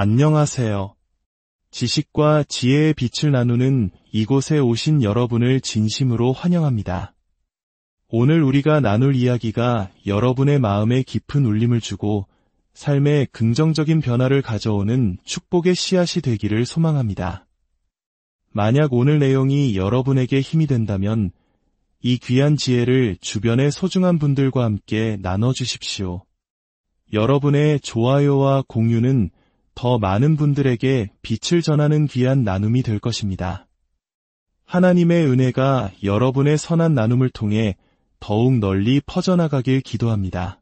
안녕하세요. 지식과 지혜의 빛을 나누는 이곳에 오신 여러분을 진심으로 환영합니다. 오늘 우리가 나눌 이야기가 여러분의 마음에 깊은 울림을 주고 삶에 긍정적인 변화를 가져오는 축복의 씨앗이 되기를 소망합니다. 만약 오늘 내용이 여러분에게 힘이 된다면 이 귀한 지혜를 주변의 소중한 분들과 함께 나눠주십시오. 여러분의 좋아요와 공유는 더 많은 분들에게 빛을 전하는 귀한 나눔이 될 것입니다. 하나님의 은혜가 여러분의 선한 나눔을 통해 더욱 널리 퍼져나가길 기도합니다.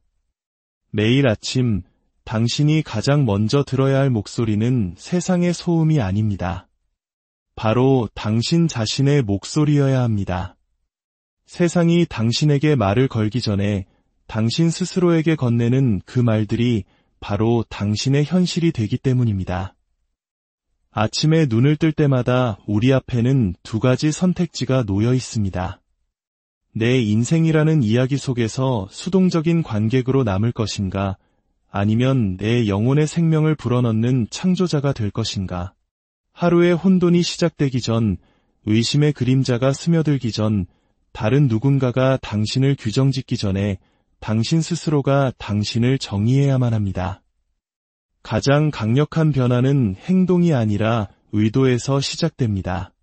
매일 아침 당신이 가장 먼저 들어야 할 목소리는 세상의 소음이 아닙니다. 바로 당신 자신의 목소리여야 합니다. 세상이 당신에게 말을 걸기 전에 당신 스스로에게 건네는 그 말들이 바로 당신의 현실이 되기 때문입니다. 아침에 눈을 뜰 때마다 우리 앞에는 두 가지 선택지가 놓여 있습니다. 내 인생이라는 이야기 속에서 수동적인 관객으로 남을 것인가, 아니면 내 영혼의 생명을 불어넣는 창조자가 될 것인가. 하루의 혼돈이 시작되기 전, 의심의 그림자가 스며들기 전, 다른 누군가가 당신을 규정짓기 전에 당신 스스로가 당신을 정의해야만 합니다. 가장 강력한 변화는 행동이 아니라 의도에서 시작됩니다.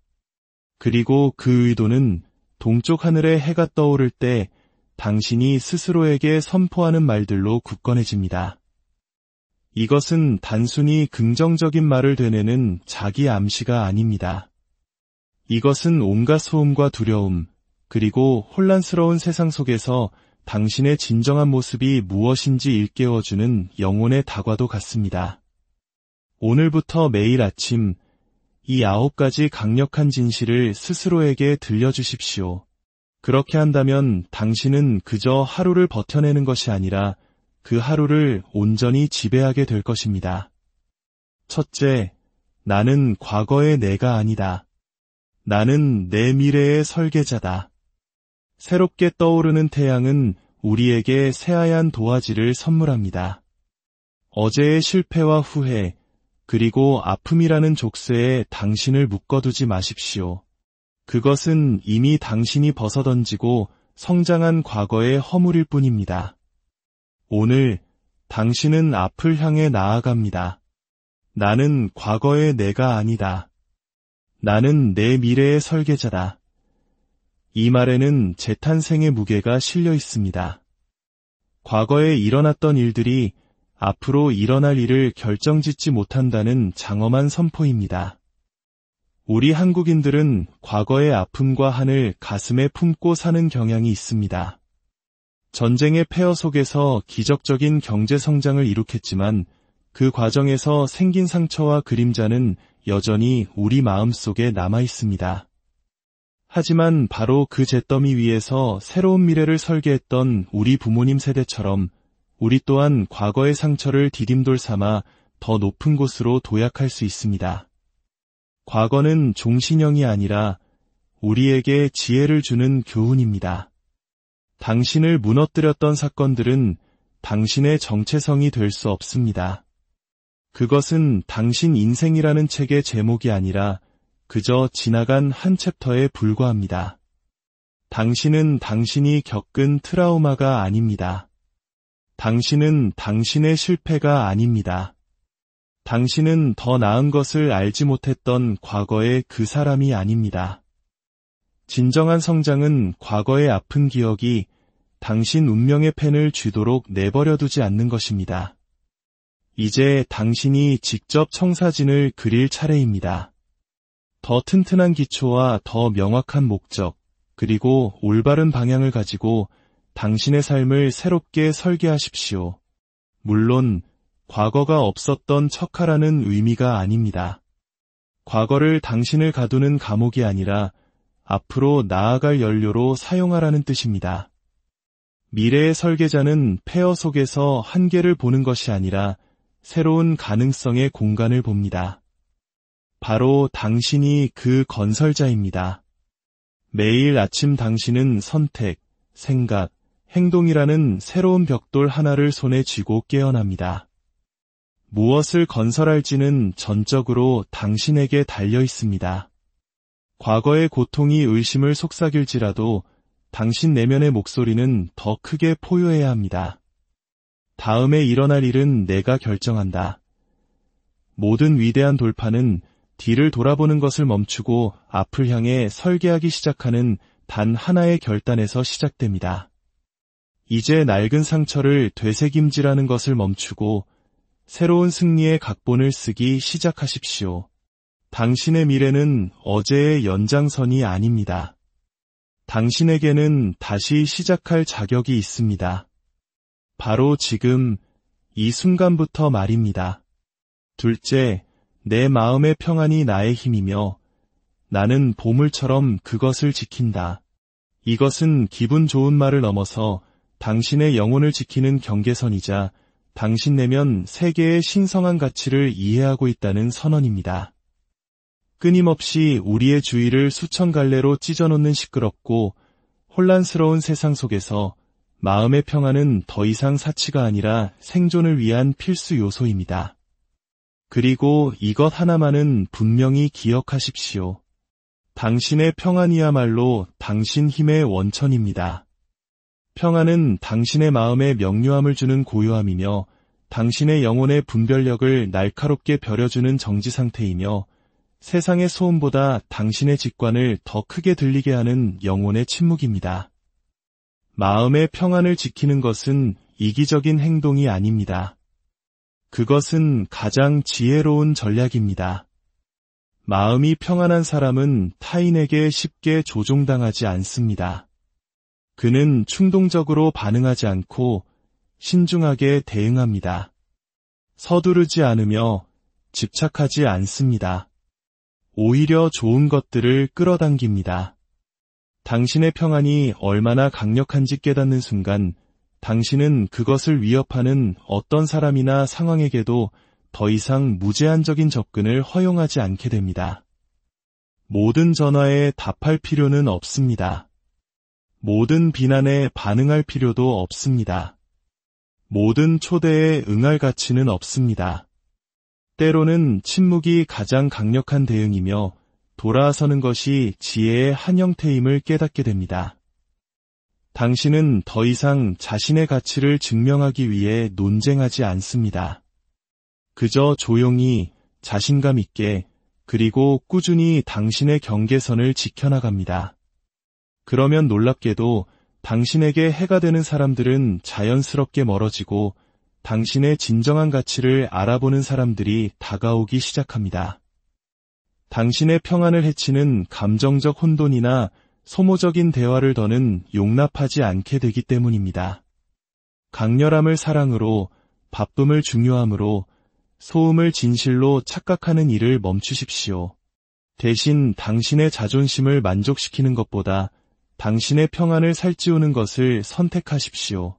그리고 그 의도는 동쪽 하늘에 해가 떠오를 때 당신이 스스로에게 선포하는 말들로 굳건해집니다. 이것은 단순히 긍정적인 말을 되뇌는 자기 암시가 아닙니다. 이것은 온갖 소음과 두려움, 그리고 혼란스러운 세상 속에서 당신의 진정한 모습이 무엇인지 일깨워주는 영혼의 다과도 같습니다. 오늘부터 매일 아침 이 9가지 강력한 진실을 스스로에게 들려주십시오. 그렇게 한다면 당신은 그저 하루를 버텨내는 것이 아니라 그 하루를 온전히 지배하게 될 것입니다. 첫째, 나는 과거의 내가 아니다. 나는 내 미래의 설계자다. 새롭게 떠오르는 태양은 우리에게 새하얀 도화지를 선물합니다. 어제의 실패와 후회, 그리고 아픔이라는 족쇄에 당신을 묶어두지 마십시오. 그것은 이미 당신이 벗어던지고 성장한 과거의 허물일 뿐입니다. 오늘 당신은 앞을 향해 나아갑니다. 나는 과거의 내가 아니다. 나는 내 미래의 설계자다. 이 말에는 재탄생의 무게가 실려 있습니다. 과거에 일어났던 일들이 앞으로 일어날 일을 결정짓지 못한다는 장엄한 선포입니다. 우리 한국인들은 과거의 아픔과 한을 가슴에 품고 사는 경향이 있습니다. 전쟁의 폐허 속에서 기적적인 경제 성장을 이룩했지만 그 과정에서 생긴 상처와 그림자는 여전히 우리 마음속에 남아 있습니다. 하지만 바로 그 잿더미 위에서 새로운 미래를 설계했던 우리 부모님 세대처럼 우리 또한 과거의 상처를 디딤돌 삼아 더 높은 곳으로 도약할 수 있습니다. 과거는 종신형이 아니라 우리에게 지혜를 주는 교훈입니다. 당신을 무너뜨렸던 사건들은 당신의 정체성이 될 수 없습니다. 그것은 당신 인생이라는 책의 제목이 아니라 그저 지나간 한 챕터에 불과합니다. 당신은 당신이 겪은 트라우마가 아닙니다. 당신은 당신의 실패가 아닙니다. 당신은 더 나은 것을 알지 못했던 과거의 그 사람이 아닙니다. 진정한 성장은 과거의 아픈 기억이 당신 운명의 펜을 쥐도록 내버려두지 않는 것입니다. 이제 당신이 직접 청사진을 그릴 차례입니다. 더 튼튼한 기초와 더 명확한 목적, 그리고 올바른 방향을 가지고 당신의 삶을 새롭게 설계하십시오. 물론 과거가 없었던 척하라는 의미가 아닙니다. 과거를 당신을 가두는 감옥이 아니라 앞으로 나아갈 연료로 사용하라는 뜻입니다. 미래의 설계자는 폐허 속에서 한계를 보는 것이 아니라 새로운 가능성의 공간을 봅니다. 바로 당신이 그 건설자입니다. 매일 아침 당신은 선택, 생각, 행동이라는 새로운 벽돌 하나를 손에 쥐고 깨어납니다. 무엇을 건설할지는 전적으로 당신에게 달려 있습니다. 과거의 고통이 의심을 속삭일지라도 당신 내면의 목소리는 더 크게 포효해야 합니다. 다음에 일어날 일은 내가 결정한다. 모든 위대한 돌파는 뒤를 돌아보는 것을 멈추고 앞을 향해 설계하기 시작하는 단 하나의 결단에서 시작됩니다. 이제 낡은 상처를 되새김질하는 것을 멈추고 새로운 승리의 각본을 쓰기 시작하십시오. 당신의 미래는 어제의 연장선이 아닙니다. 당신에게는 다시 시작할 자격이 있습니다. 바로 지금, 이 순간부터 말입니다. 둘째, 내 마음의 평안이 나의 힘이며 나는 보물처럼 그것을 지킨다. 이것은 기분 좋은 말을 넘어서 당신의 영혼을 지키는 경계선이자 당신 내면 세계의 신성한 가치를 이해하고 있다는 선언입니다. 끊임없이 우리의 주위를 수천 갈래로 찢어놓는 시끄럽고 혼란스러운 세상 속에서 마음의 평안은 더 이상 사치가 아니라 생존을 위한 필수 요소입니다. 그리고 이것 하나만은 분명히 기억하십시오. 당신의 평안이야말로 당신 힘의 원천입니다. 평안은 당신의 마음에 명료함을 주는 고요함이며 당신의 영혼의 분별력을 날카롭게 벼려주는 정지 상태이며 세상의 소음보다 당신의 직관을 더 크게 들리게 하는 영혼의 침묵입니다. 마음의 평안을 지키는 것은 이기적인 행동이 아닙니다. 그것은 가장 지혜로운 전략입니다. 마음이 평안한 사람은 타인에게 쉽게 조종당하지 않습니다. 그는 충동적으로 반응하지 않고 신중하게 대응합니다. 서두르지 않으며 집착하지 않습니다. 오히려 좋은 것들을 끌어당깁니다. 당신의 평안이 얼마나 강력한지 깨닫는 순간 당신은 그것을 위협하는 어떤 사람이나 상황에게도 더 이상 무제한적인 접근을 허용하지 않게 됩니다. 모든 전화에 답할 필요는 없습니다. 모든 비난에 반응할 필요도 없습니다. 모든 초대에 응할 가치는 없습니다. 때로는 침묵이 가장 강력한 대응이며 돌아서는 것이 지혜의 한 형태임을 깨닫게 됩니다. 당신은 더 이상 자신의 가치를 증명하기 위해 논쟁하지 않습니다. 그저 조용히 자신감 있게 그리고 꾸준히 당신의 경계선을 지켜나갑니다. 그러면 놀랍게도 당신에게 해가 되는 사람들은 자연스럽게 멀어지고 당신의 진정한 가치를 알아보는 사람들이 다가오기 시작합니다. 당신의 평안을 해치는 감정적 혼돈이나 소모적인 대화를 더는 용납하지 않게 되기 때문입니다. 강렬함을 사랑으로, 바쁨을 중요함으로, 소음을 진실로 착각하는 일을 멈추십시오. 대신 당신의 자존심을 만족시키는 것보다 당신의 평안을 살찌우는 것을 선택하십시오.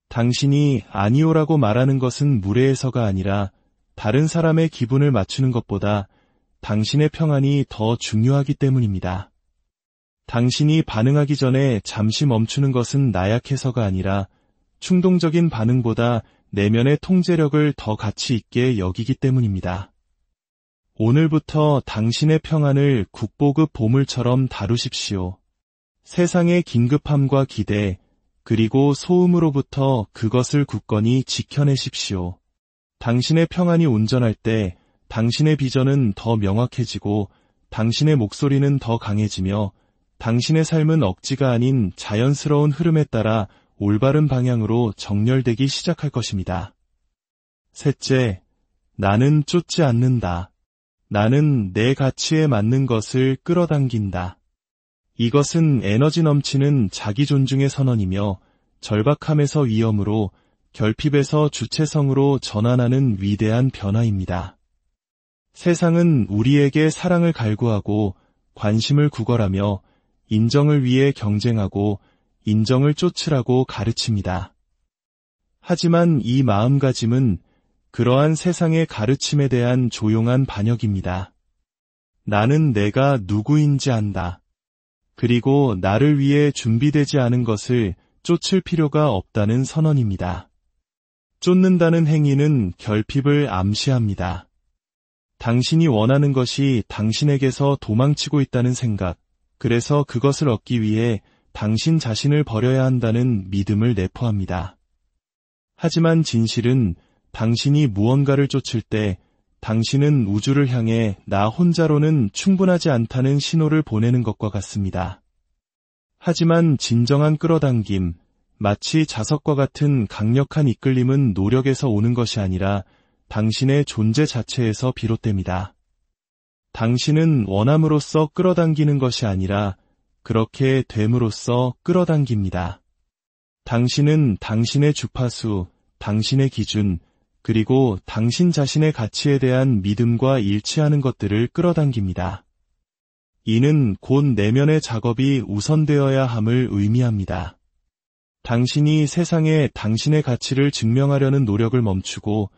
당신이 아니오라고 말하는 것은 무례해서가 아니라 다른 사람의 기분을 맞추는 것보다 당신의 평안이 더 중요하기 때문입니다. 당신이 반응하기 전에 잠시 멈추는 것은 나약해서가 아니라 충동적인 반응보다 내면의 통제력을 더 가치 있게 여기기 때문입니다. 오늘부터 당신의 평안을 국보급 보물처럼 다루십시오. 세상의 긴급함과 기대, 그리고 소음으로부터 그것을 굳건히 지켜내십시오. 당신의 평안이 온전할 때 당신의 비전은 더 명확해지고 당신의 목소리는 더 강해지며 당신의 삶은 억지가 아닌 자연스러운 흐름에 따라 올바른 방향으로 정렬되기 시작할 것입니다. 셋째, 나는 쫓지 않는다. 나는 내 가치에 맞는 것을 끌어당긴다. 이것은 에너지 넘치는 자기 존중의 선언이며 절박함에서 위험으로, 결핍에서 주체성으로 전환하는 위대한 변화입니다. 세상은 우리에게 사랑을 갈구하고 관심을 구걸하며 인정을 위해 경쟁하고 인정을 쫓으라고 가르칩니다. 하지만 이 마음가짐은 그러한 세상의 가르침에 대한 조용한 반역입니다. 나는 내가 누구인지 안다. 그리고 나를 위해 준비되지 않은 것을 쫓을 필요가 없다는 선언입니다. 쫓는다는 행위는 결핍을 암시합니다. 당신이 원하는 것이 당신에게서 도망치고 있다는 생각, 그래서 그것을 얻기 위해 당신 자신을 버려야 한다는 믿음을 내포합니다. 하지만 진실은 당신이 무언가를 쫓을 때 당신은 우주를 향해 나 혼자로는 충분하지 않다는 신호를 보내는 것과 같습니다. 하지만 진정한 끌어당김, 마치 자석과 같은 강력한 이끌림은 노력에서 오는 것이 아니라 당신의 존재 자체에서 비롯됩니다. 당신은 원함으로써 끌어당기는 것이 아니라 그렇게 됨으로써 끌어당깁니다. 당신은 당신의 주파수, 당신의 기준, 그리고 당신 자신의 가치에 대한 믿음과 일치하는 것들을 끌어당깁니다. 이는 곧 내면의 작업이 우선되어야 함을 의미합니다. 당신이 세상에 당신의 가치를 증명하려는 노력을 멈추고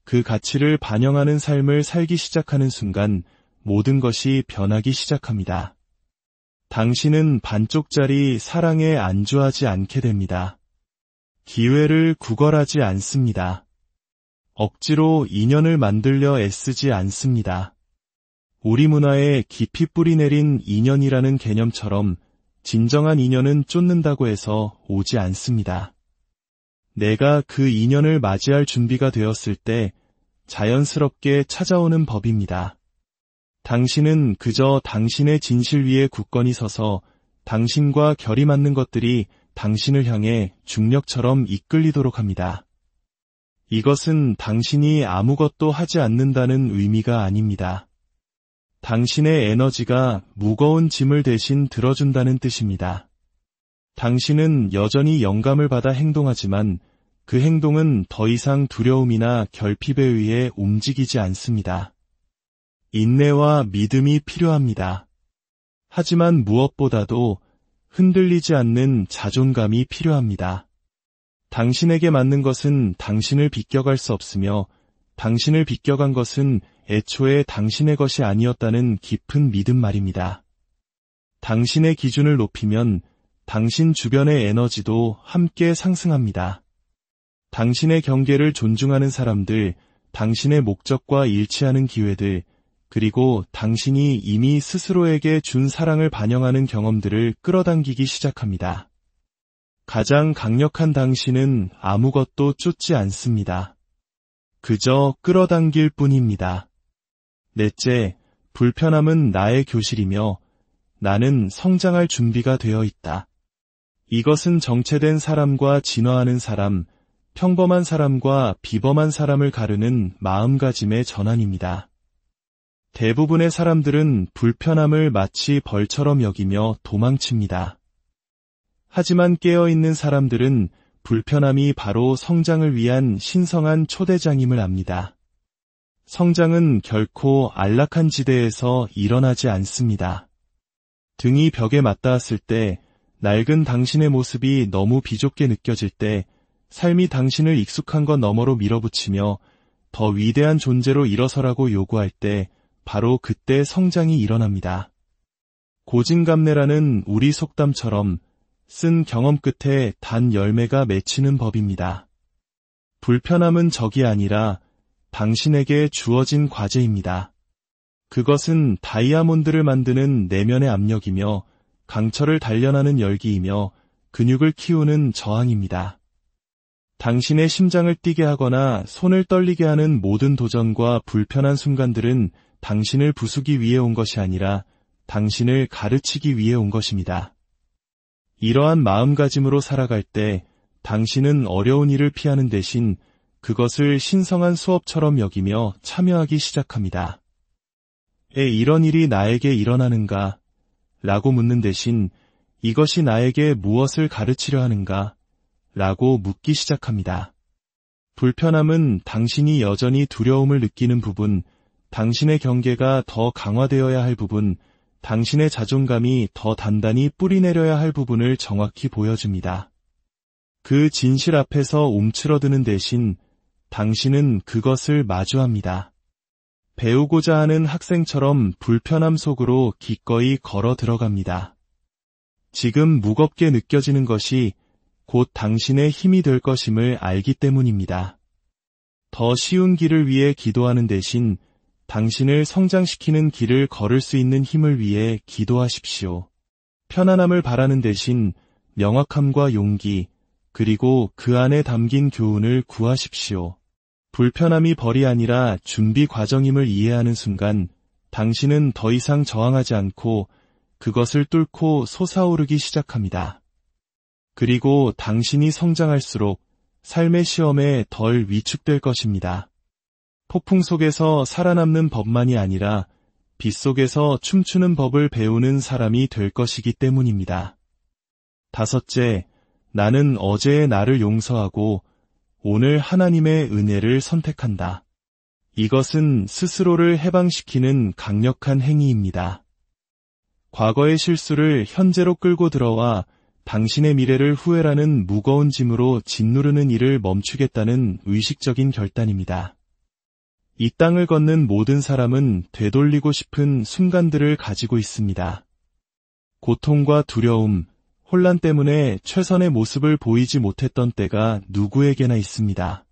그 가치를 반영하는 삶을 살기 시작하는 순간 모든 것이 변하기 시작합니다. 당신은 반쪽짜리 사랑에 안주하지 않게 됩니다. 기회를 구걸하지 않습니다. 억지로 인연을 만들려 애쓰지 않습니다. 우리 문화에 깊이 뿌리내린 인연이라는 개념처럼 진정한 인연은 쫓는다고 해서 오지 않습니다. 내가 그 인연을 맞이할 준비가 되었을 때 자연스럽게 찾아오는 법입니다. 당신은 그저 당신의 진실 위에 굳건히 서서 당신과 결이 맞는 것들이 당신을 향해 중력처럼 이끌리도록 합니다. 이것은 당신이 아무것도 하지 않는다는 의미가 아닙니다. 당신의 에너지가 무거운 짐을 대신 들어준다는 뜻입니다. 당신은 여전히 영감을 받아 행동하지만 그 행동은 더 이상 두려움이나 결핍에 의해 움직이지 않습니다. 인내와 믿음이 필요합니다. 하지만 무엇보다도 흔들리지 않는 자존감이 필요합니다. 당신에게 맞는 것은 당신을 비껴갈 수 없으며 당신을 비껴간 것은 애초에 당신의 것이 아니었다는 깊은 믿음 말입니다. 당신의 기준을 높이면 당신 주변의 에너지도 함께 상승합니다. 당신의 경계를 존중하는 사람들, 당신의 목적과 일치하는 기회들, 그리고 당신이 이미 스스로에게 준 사랑을 반영하는 경험들을 끌어당기기 시작합니다. 가장 강력한 당신은 아무것도 쫓지 않습니다. 그저 끌어당길 뿐입니다. 넷째, 불편함은 나의 교실이며 나는 성장할 준비가 되어 있다. 이것은 정체된 사람과 진화하는 사람, 평범한 사람과 비범한 사람을 가르는 마음가짐의 전환입니다. 대부분의 사람들은 불편함을 마치 벌처럼 여기며 도망칩니다. 하지만 깨어있는 사람들은 불편함이 바로 성장을 위한 신성한 초대장임을 압니다. 성장은 결코 안락한 지대에서 일어나지 않습니다. 등이 벽에 맞닿았을 때, 낡은 당신의 모습이 너무 비좁게 느껴질 때, 삶이 당신을 익숙한 것 너머로 밀어붙이며 더 위대한 존재로 일어서라고 요구할 때, 바로 그때 성장이 일어납니다. 고진감래라는 우리 속담처럼 쓴 경험 끝에 단 열매가 맺히는 법입니다. 불편함은 적이 아니라 당신에게 주어진 과제입니다. 그것은 다이아몬드를 만드는 내면의 압력이며 강철을 단련하는 열기이며 근육을 키우는 저항입니다. 당신의 심장을 뛰게 하거나 손을 떨리게 하는 모든 도전과 불편한 순간들은 당신을 부수기 위해 온 것이 아니라 당신을 가르치기 위해 온 것입니다. 이러한 마음가짐으로 살아갈 때 당신은 어려운 일을 피하는 대신 그것을 신성한 수업처럼 여기며 참여하기 시작합니다. 이런 일이 나에게 일어나는가? 라고 묻는 대신 이것이 나에게 무엇을 가르치려 하는가? 라고 묻기 시작합니다. 불편함은 당신이 여전히 두려움을 느끼는 부분, 당신의 경계가 더 강화되어야 할 부분, 당신의 자존감이 더 단단히 뿌리내려야 할 부분을 정확히 보여줍니다. 그 진실 앞에서 움츠러드는 대신 당신은 그것을 마주합니다. 배우고자 하는 학생처럼 불편함 속으로 기꺼이 걸어 들어갑니다. 지금 무겁게 느껴지는 것이 곧 당신의 힘이 될 것임을 알기 때문입니다. 더 쉬운 길을 위해 기도하는 대신 당신을 성장시키는 길을 걸을 수 있는 힘을 위해 기도하십시오. 편안함을 바라는 대신 명확함과 용기, 그리고 그 안에 담긴 교훈을 구하십시오. 불편함이 벌이 아니라 준비 과정임을 이해하는 순간 당신은 더 이상 저항하지 않고 그것을 뚫고 솟아오르기 시작합니다. 그리고 당신이 성장할수록 삶의 시험에 덜 위축될 것입니다. 폭풍 속에서 살아남는 법만이 아니라 빗속에서 춤추는 법을 배우는 사람이 될 것이기 때문입니다. 다섯째, 나는 어제의 나를 용서하고 오늘 하나님의 은혜를 선택한다. 이것은 스스로를 해방시키는 강력한 행위입니다. 과거의 실수를 현재로 끌고 들어와 당신의 미래를 후회라는 무거운 짐으로 짓누르는 일을 멈추겠다는 의식적인 결단입니다. 이 땅을 걷는 모든 사람은 되돌리고 싶은 순간들을 가지고 있습니다. 고통과 두려움, 혼란 때문에 최선의 모습을 보이지 못했던 때가 누구에게나 있습니다.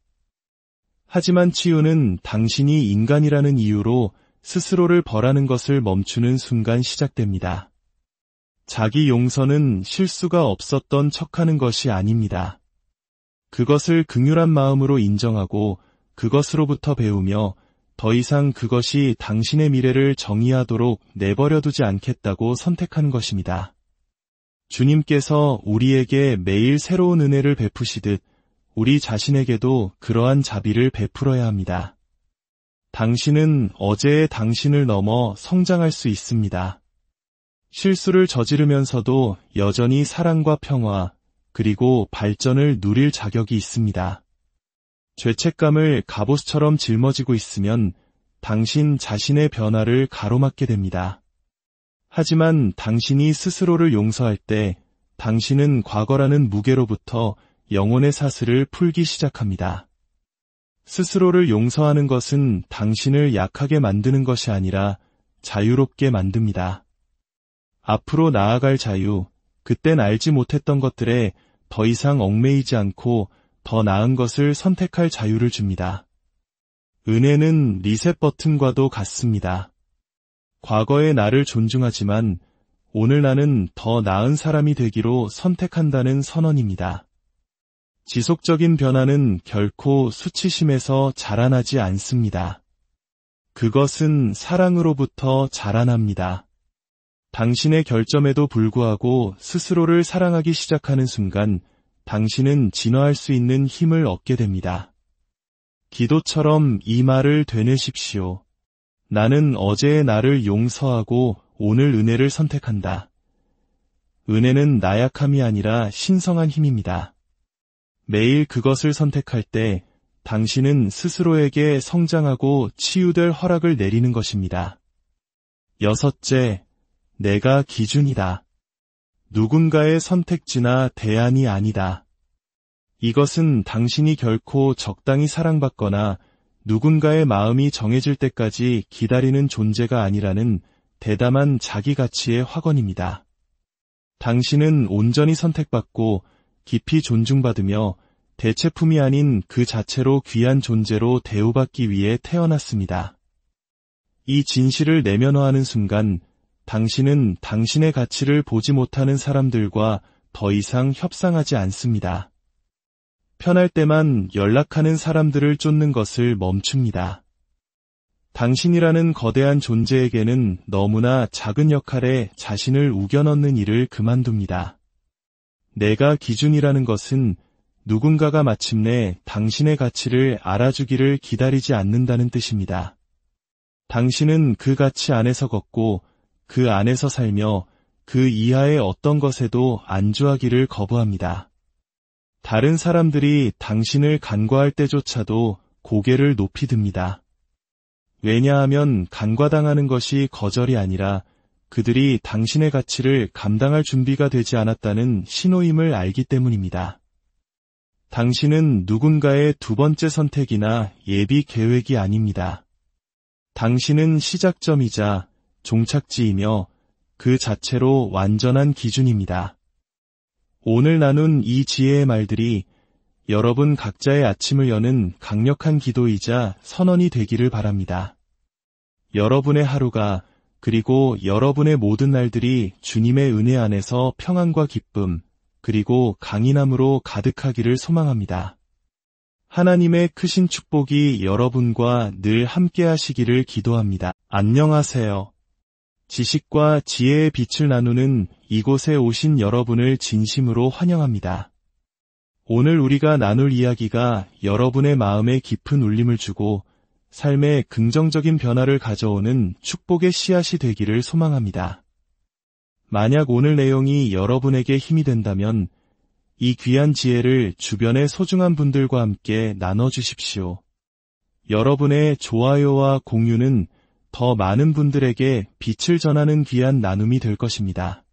하지만 치유는 당신이 인간이라는 이유로 스스로를 벌하는 것을 멈추는 순간 시작됩니다. 자기 용서는 실수가 없었던 척하는 것이 아닙니다. 그것을 긍휼한 마음으로 인정하고 그것으로부터 배우며 더 이상 그것이 당신의 미래를 정의하도록 내버려두지 않겠다고 선택하는 것입니다. 주님께서 우리에게 매일 새로운 은혜를 베푸시듯 우리 자신에게도 그러한 자비를 베풀어야 합니다. 당신은 어제의 당신을 넘어 성장할 수 있습니다. 실수를 저지르면서도 여전히 사랑과 평화, 그리고 발전을 누릴 자격이 있습니다. 죄책감을 갑옷처럼 짊어지고 있으면 당신 자신의 변화를 가로막게 됩니다. 하지만 당신이 스스로를 용서할 때 당신은 과거라는 무게로부터 영혼의 사슬을 풀기 시작합니다. 스스로를 용서하는 것은 당신을 약하게 만드는 것이 아니라 자유롭게 만듭니다. 앞으로 나아갈 자유, 그땐 알지 못했던 것들에 더 이상 얽매이지 않고 더 나은 것을 선택할 자유를 줍니다. 은혜는 리셋 버튼과도 같습니다. 과거의 나를 존중하지만 오늘 나는 더 나은 사람이 되기로 선택한다는 선언입니다. 지속적인 변화는 결코 수치심에서 자라나지 않습니다. 그것은 사랑으로부터 자라납니다. 당신의 결점에도 불구하고 스스로를 사랑하기 시작하는 순간 당신은 진화할 수 있는 힘을 얻게 됩니다. 기도처럼 이 말을 되뇌십시오. 나는 어제의 나를 용서하고 오늘 은혜를 선택한다. 은혜는 나약함이 아니라 신성한 힘입니다. 매일 그것을 선택할 때 당신은 스스로에게 성장하고 치유될 허락을 내리는 것입니다. 여섯째, 내가 기준이다. 누군가의 선택지나 대안이 아니다. 이것은 당신이 결코 적당히 사랑받거나 누군가의 마음이 정해질 때까지 기다리는 존재가 아니라는 대담한 자기 가치의 확언입니다. 당신은 온전히 선택받고 깊이 존중받으며 대체품이 아닌 그 자체로 귀한 존재로 대우받기 위해 태어났습니다. 이 진실을 내면화하는 순간 당신은 당신의 가치를 보지 못하는 사람들과 더 이상 협상하지 않습니다. 편할 때만 연락하는 사람들을 쫓는 것을 멈춥니다. 당신이라는 거대한 존재에게는 너무나 작은 역할에 자신을 우겨넣는 일을 그만둡니다. 내가 기준이라는 것은 누군가가 마침내 당신의 가치를 알아주기를 기다리지 않는다는 뜻입니다. 당신은 그 가치 안에서 걷고 그 안에서 살며 그 이하의 어떤 것에도 안주하기를 거부합니다. 다른 사람들이 당신을 간과할 때조차도 고개를 높이 듭니다. 왜냐하면 간과당하는 것이 거절이 아니라 그들이 당신의 가치를 감당할 준비가 되지 않았다는 신호임을 알기 때문입니다. 당신은 누군가의 두 번째 선택이나 예비 계획이 아닙니다. 당신은 시작점이자 종착지이며 그 자체로 완전한 기준입니다. 오늘 나눈 이 지혜의 말들이 여러분 각자의 아침을 여는 강력한 기도이자 선언이 되기를 바랍니다. 여러분의 하루가 그리고 여러분의 모든 날들이 주님의 은혜 안에서 평안과 기쁨 그리고 강인함으로 가득하기를 소망합니다. 하나님의 크신 축복이 여러분과 늘 함께 하시기를 기도합니다. 안녕하세요. 지식과 지혜의 빛을 나누는 이곳에 오신 여러분을 진심으로 환영합니다. 오늘 우리가 나눌 이야기가 여러분의 마음에 깊은 울림을 주고 삶에 긍정적인 변화를 가져오는 축복의 씨앗이 되기를 소망합니다. 만약 오늘 내용이 여러분에게 힘이 된다면 이 귀한 지혜를 주변의 소중한 분들과 함께 나눠주십시오. 여러분의 좋아요와 공유는 더 많은 분들에게 빛을 전하는 귀한 나눔이 될 것입니다.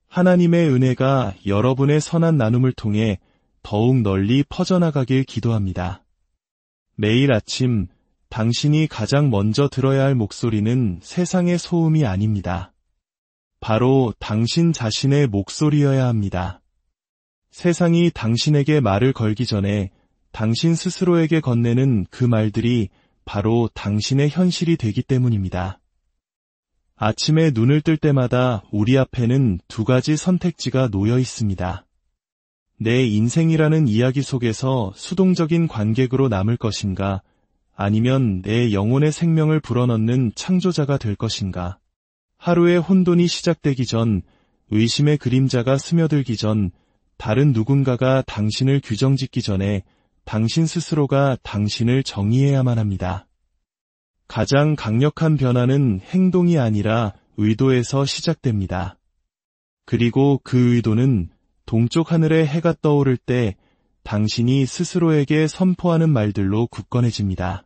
하나님의 은혜가 여러분의 선한 나눔을 통해 더욱 널리 퍼져나가길 기도합니다. 매일 아침 당신이 가장 먼저 들어야 할 목소리는 세상의 소음이 아닙니다. 바로 당신 자신의 목소리여야 합니다. 세상이 당신에게 말을 걸기 전에 당신 스스로에게 건네는 그 말들이 바로 당신의 현실이 되기 때문입니다. 아침에 눈을 뜰 때마다 우리 앞에는 두 가지 선택지가 놓여 있습니다. 내 인생이라는 이야기 속에서 수동적인 관객으로 남을 것인가, 아니면 내 영혼의 생명을 불어넣는 창조자가 될 것인가. 하루의 혼돈이 시작되기 전, 의심의 그림자가 스며들기 전, 다른 누군가가 당신을 규정짓기 전에 당신 스스로가 당신을 정의해야만 합니다. 가장 강력한 변화는 행동이 아니라 의도에서 시작됩니다. 그리고 그 의도는 동쪽 하늘에 해가 떠오를 때 당신이 스스로에게 선포하는 말들로 굳건해집니다.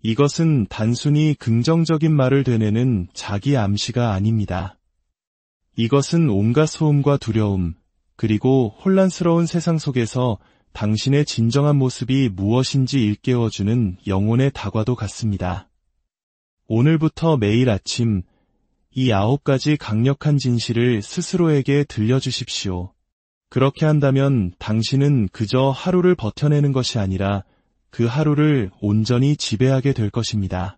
이것은 단순히 긍정적인 말을 되뇌는 자기 암시가 아닙니다. 이것은 온갖 소음과 두려움, 그리고 혼란스러운 세상 속에서 당신의 진정한 모습이 무엇인지 일깨워주는 영혼의 다과도 같습니다. 오늘부터 매일 아침 이 9가지 강력한 진실을 스스로에게 들려주십시오. 그렇게 한다면 당신은 그저 하루를 버텨내는 것이 아니라 그 하루를 온전히 지배하게 될 것입니다.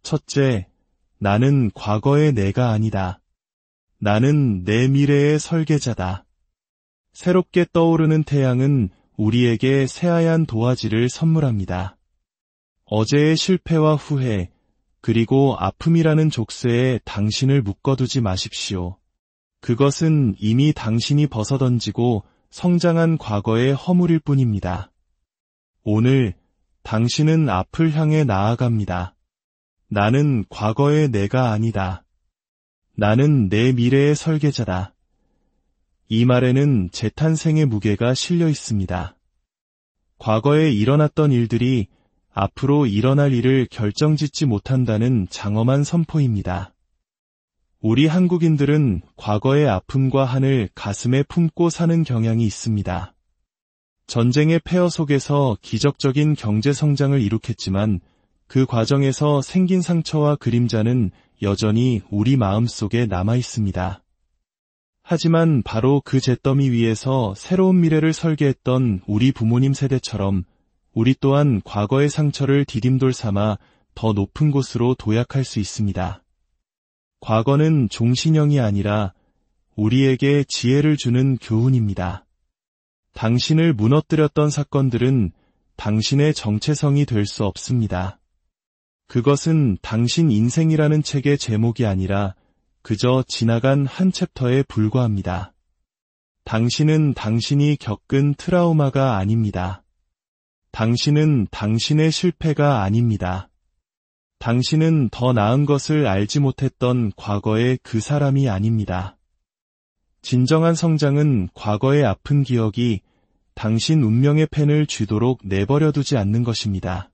첫째, 나는 과거의 내가 아니다. 나는 내 미래의 설계자다. 새롭게 떠오르는 태양은 우리에게 새하얀 도화지를 선물합니다. 어제의 실패와 후회, 그리고 아픔이라는 족쇄에 당신을 묶어두지 마십시오. 그것은 이미 당신이 벗어던지고 성장한 과거의 허물일 뿐입니다. 오늘 당신은 앞을 향해 나아갑니다. 나는 과거의 내가 아니다. 나는 내 미래의 설계자다. 이 말에는 재탄생의 무게가 실려 있습니다. 과거에 일어났던 일들이 앞으로 일어날 일을 결정짓지 못한다는 장엄한 선포입니다. 우리 한국인들은 과거의 아픔과 한을 가슴에 품고 사는 경향이 있습니다. 전쟁의 폐허 속에서 기적적인 경제 성장을 이룩했지만 그 과정에서 생긴 상처와 그림자는 여전히 우리 마음속에 남아 있습니다. 하지만 바로 그 잿더미 위에서 새로운 미래를 설계했던 우리 부모님 세대처럼 우리 또한 과거의 상처를 디딤돌 삼아 더 높은 곳으로 도약할 수 있습니다. 과거는 종신형이 아니라 우리에게 지혜를 주는 교훈입니다. 당신을 무너뜨렸던 사건들은 당신의 정체성이 될 수 없습니다. 그것은 당신 인생이라는 책의 제목이 아니라 그저 지나간 한 챕터에 불과합니다. 당신은 당신이 겪은 트라우마가 아닙니다. 당신은 당신의 실패가 아닙니다. 당신은 더 나은 것을 알지 못했던 과거의 그 사람이 아닙니다. 진정한 성장은 과거의 아픈 기억이 당신 운명의 펜을 쥐도록 내버려두지 않는 것입니다.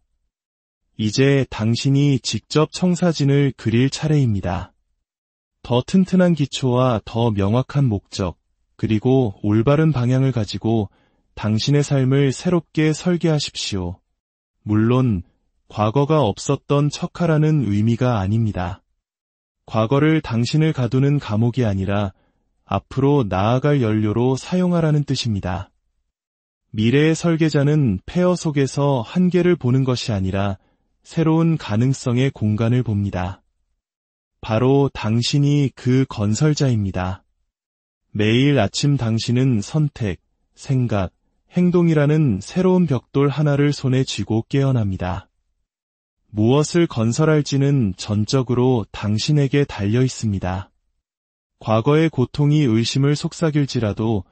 이제 당신이 직접 청사진을 그릴 차례입니다. 더 튼튼한 기초와 더 명확한 목적, 그리고 올바른 방향을 가지고 당신의 삶을 새롭게 설계하십시오. 물론 과거가 없었던 척하라는 의미가 아닙니다. 과거를 당신을 가두는 감옥이 아니라 앞으로 나아갈 연료로 사용하라는 뜻입니다. 미래의 설계자는 폐허 속에서 한계를 보는 것이 아니라 새로운 가능성의 공간을 봅니다. 바로 당신이 그 건설자입니다. 매일 아침 당신은 선택, 생각, 행동이라는 새로운 벽돌 하나를 손에 쥐고 깨어납니다. 무엇을 건설할지는 전적으로 당신에게 달려 있습니다. 과거의 고통이 의심을 속삭일지라도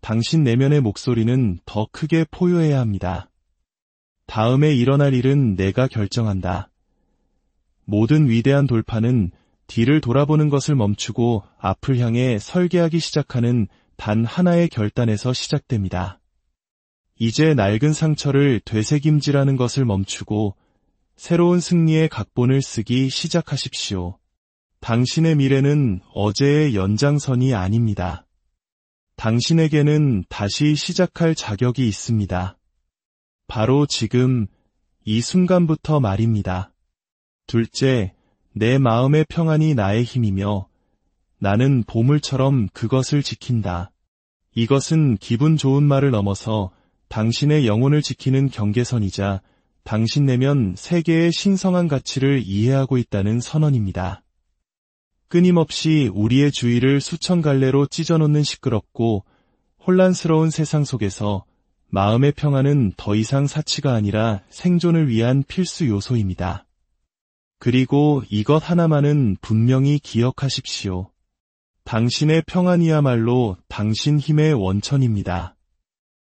당신 내면의 목소리는 더 크게 포효해야 합니다. 다음에 일어날 일은 내가 결정한다. 모든 위대한 돌파는 뒤를 돌아보는 것을 멈추고 앞을 향해 설계하기 시작하는 단 하나의 결단에서 시작됩니다. 이제 낡은 상처를 되새김질하는 것을 멈추고 새로운 승리의 각본을 쓰기 시작하십시오. 당신의 미래는 어제의 연장선이 아닙니다. 당신에게는 다시 시작할 자격이 있습니다. 바로 지금, 이 순간부터 말입니다. 둘째, 내 마음의 평안이 나의 힘이며 나는 보물처럼 그것을 지킨다. 이것은 기분 좋은 말을 넘어서 당신의 영혼을 지키는 경계선이자 당신 내면 세계의 신성한 가치를 이해하고 있다는 선언입니다. 끊임없이 우리의 주위를 수천 갈래로 찢어놓는 시끄럽고 혼란스러운 세상 속에서 마음의 평안은 더 이상 사치가 아니라 생존을 위한 필수 요소입니다. 그리고 이것 하나만은 분명히 기억하십시오. 당신의 평안이야말로 당신 힘의 원천입니다.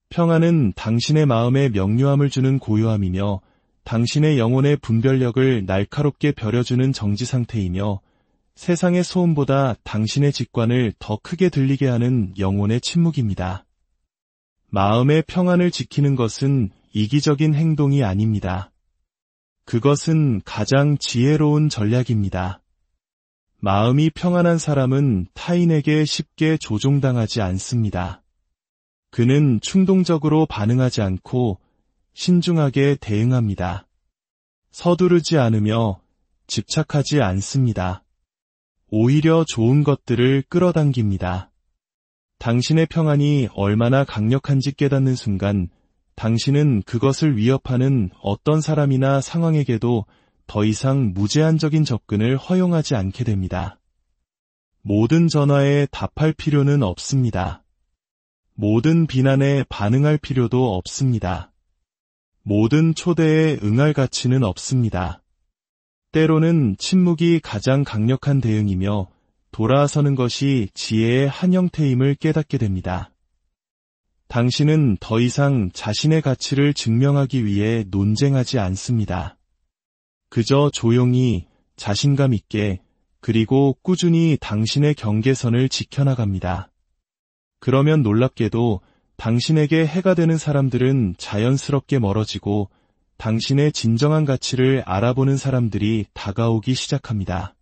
평안은 당신의 마음에 명료함을 주는 고요함이며 당신의 영혼의 분별력을 날카롭게 벼려주는 정지 상태이며 세상의 소음보다 당신의 직관을 더 크게 들리게 하는 영혼의 침묵입니다. 마음의 평안을 지키는 것은 이기적인 행동이 아닙니다. 그것은 가장 지혜로운 전략입니다. 마음이 평안한 사람은 타인에게 쉽게 조종당하지 않습니다. 그는 충동적으로 반응하지 않고 신중하게 대응합니다. 서두르지 않으며 집착하지 않습니다. 오히려 좋은 것들을 끌어당깁니다. 당신의 평안이 얼마나 강력한지 깨닫는 순간 당신은 그것을 위협하는 어떤 사람이나 상황에게도 더 이상 무제한적인 접근을 허용하지 않게 됩니다. 모든 전화에 답할 필요는 없습니다. 모든 비난에 반응할 필요도 없습니다. 모든 초대에 응할 가치는 없습니다. 때로는 침묵이 가장 강력한 대응이며 돌아서는 것이 지혜의 한 형태임을 깨닫게 됩니다. 당신은 더 이상 자신의 가치를 증명하기 위해 논쟁하지 않습니다. 그저 조용히 자신감 있게 그리고 꾸준히 당신의 경계선을 지켜나갑니다. 그러면 놀랍게도 당신에게 해가 되는 사람들은 자연스럽게 멀어지고 당신의 진정한 가치를 알아보는 사람들이 다가오기 시작합니다.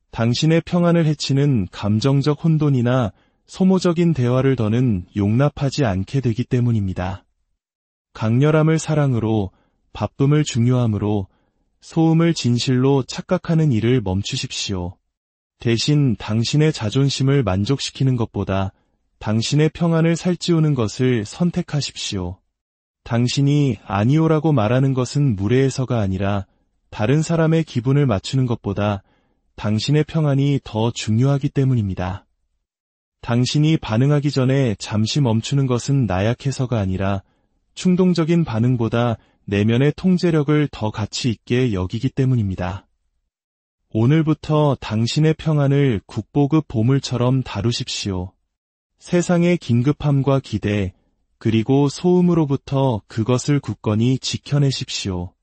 당신의 평안을 해치는 감정적 혼돈이나 소모적인 대화를 더는 용납하지 않게 되기 때문입니다. 강렬함을 사랑으로, 바쁨을 중요함으로, 소음을 진실로 착각하는 일을 멈추십시오. 대신 당신의 자존심을 만족시키는 것보다 당신의 평안을 살찌우는 것을 선택하십시오. 당신이 아니오라고 말하는 것은 무례해서가 아니라 다른 사람의 기분을 맞추는 것보다 당신의 평안이 더 중요하기 때문입니다. 당신이 반응하기 전에 잠시 멈추는 것은 나약해서가 아니라 충동적인 반응보다 내면의 통제력을 더 가치 있게 여기기 때문입니다. 오늘부터 당신의 평안을 국보급 보물처럼 다루십시오. 세상의 긴급함과 기대, 그리고 소음으로부터 그것을 굳건히 지켜내십시오.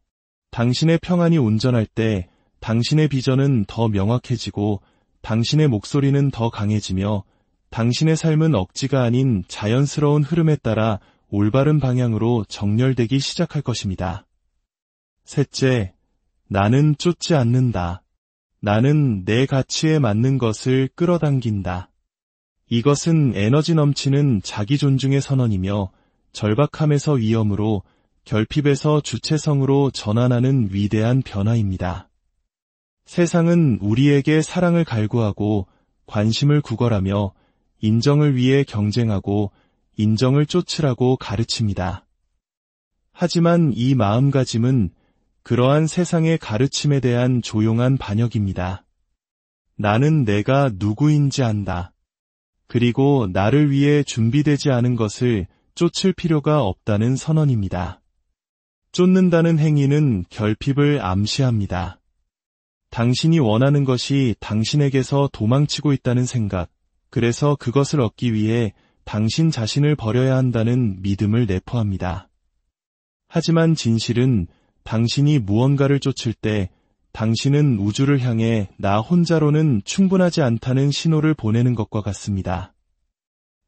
당신의 평안이 온전할 때 당신의 비전은 더 명확해지고 당신의 목소리는 더 강해지며 당신의 삶은 억지가 아닌 자연스러운 흐름에 따라 올바른 방향으로 정렬되기 시작할 것입니다. 셋째, 나는 쫓지 않는다. 나는 내 가치에 맞는 것을 끌어당긴다. 이것은 에너지 넘치는 자기 존중의 선언이며 절박함에서 위험으로, 결핍에서 주체성으로 전환하는 위대한 변화입니다. 세상은 우리에게 사랑을 갈구하고 관심을 구걸하며 인정을 위해 경쟁하고 인정을 쫓으라고 가르칩니다. 하지만 이 마음가짐은 그러한 세상의 가르침에 대한 조용한 반역입니다. 나는 내가 누구인지 안다. 그리고 나를 위해 준비되지 않은 것을 쫓을 필요가 없다는 선언입니다. 쫓는다는 행위는 결핍을 암시합니다. 당신이 원하는 것이 당신에게서 도망치고 있다는 생각, 그래서 그것을 얻기 위해 당신 자신을 버려야 한다는 믿음을 내포합니다. 하지만 진실은 당신이 무언가를 쫓을 때 당신은 우주를 향해 나 혼자로는 충분하지 않다는 신호를 보내는 것과 같습니다.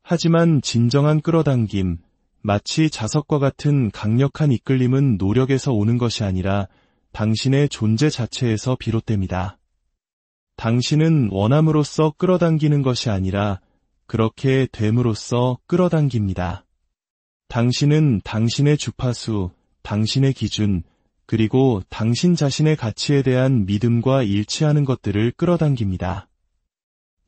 하지만 진정한 끌어당김, 마치 자석과 같은 강력한 이끌림은 노력에서 오는 것이 아니라 당신의 존재 자체에서 비롯됩니다. 당신은 원함으로써 끌어당기는 것이 아니라 그렇게 됨으로써 끌어당깁니다. 당신은 당신의 주파수, 당신의 기준, 그리고 당신 자신의 가치에 대한 믿음과 일치하는 것들을 끌어당깁니다.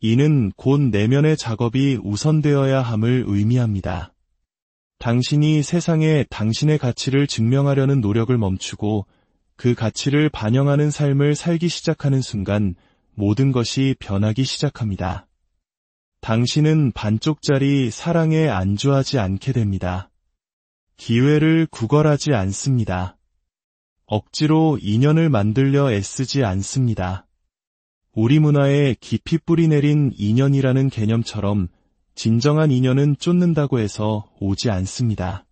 이는 곧 내면의 작업이 우선되어야 함을 의미합니다. 당신이 세상에 당신의 가치를 증명하려는 노력을 멈추고 그 가치를 반영하는 삶을 살기 시작하는 순간 모든 것이 변하기 시작합니다. 당신은 반쪽짜리 사랑에 안주하지 않게 됩니다. 기회를 구걸하지 않습니다. 억지로 인연을 만들려 애쓰지 않습니다. 우리 문화에 깊이 뿌리내린 인연이라는 개념처럼 진정한 인연은 쫓는다고 해서 오지 않습니다.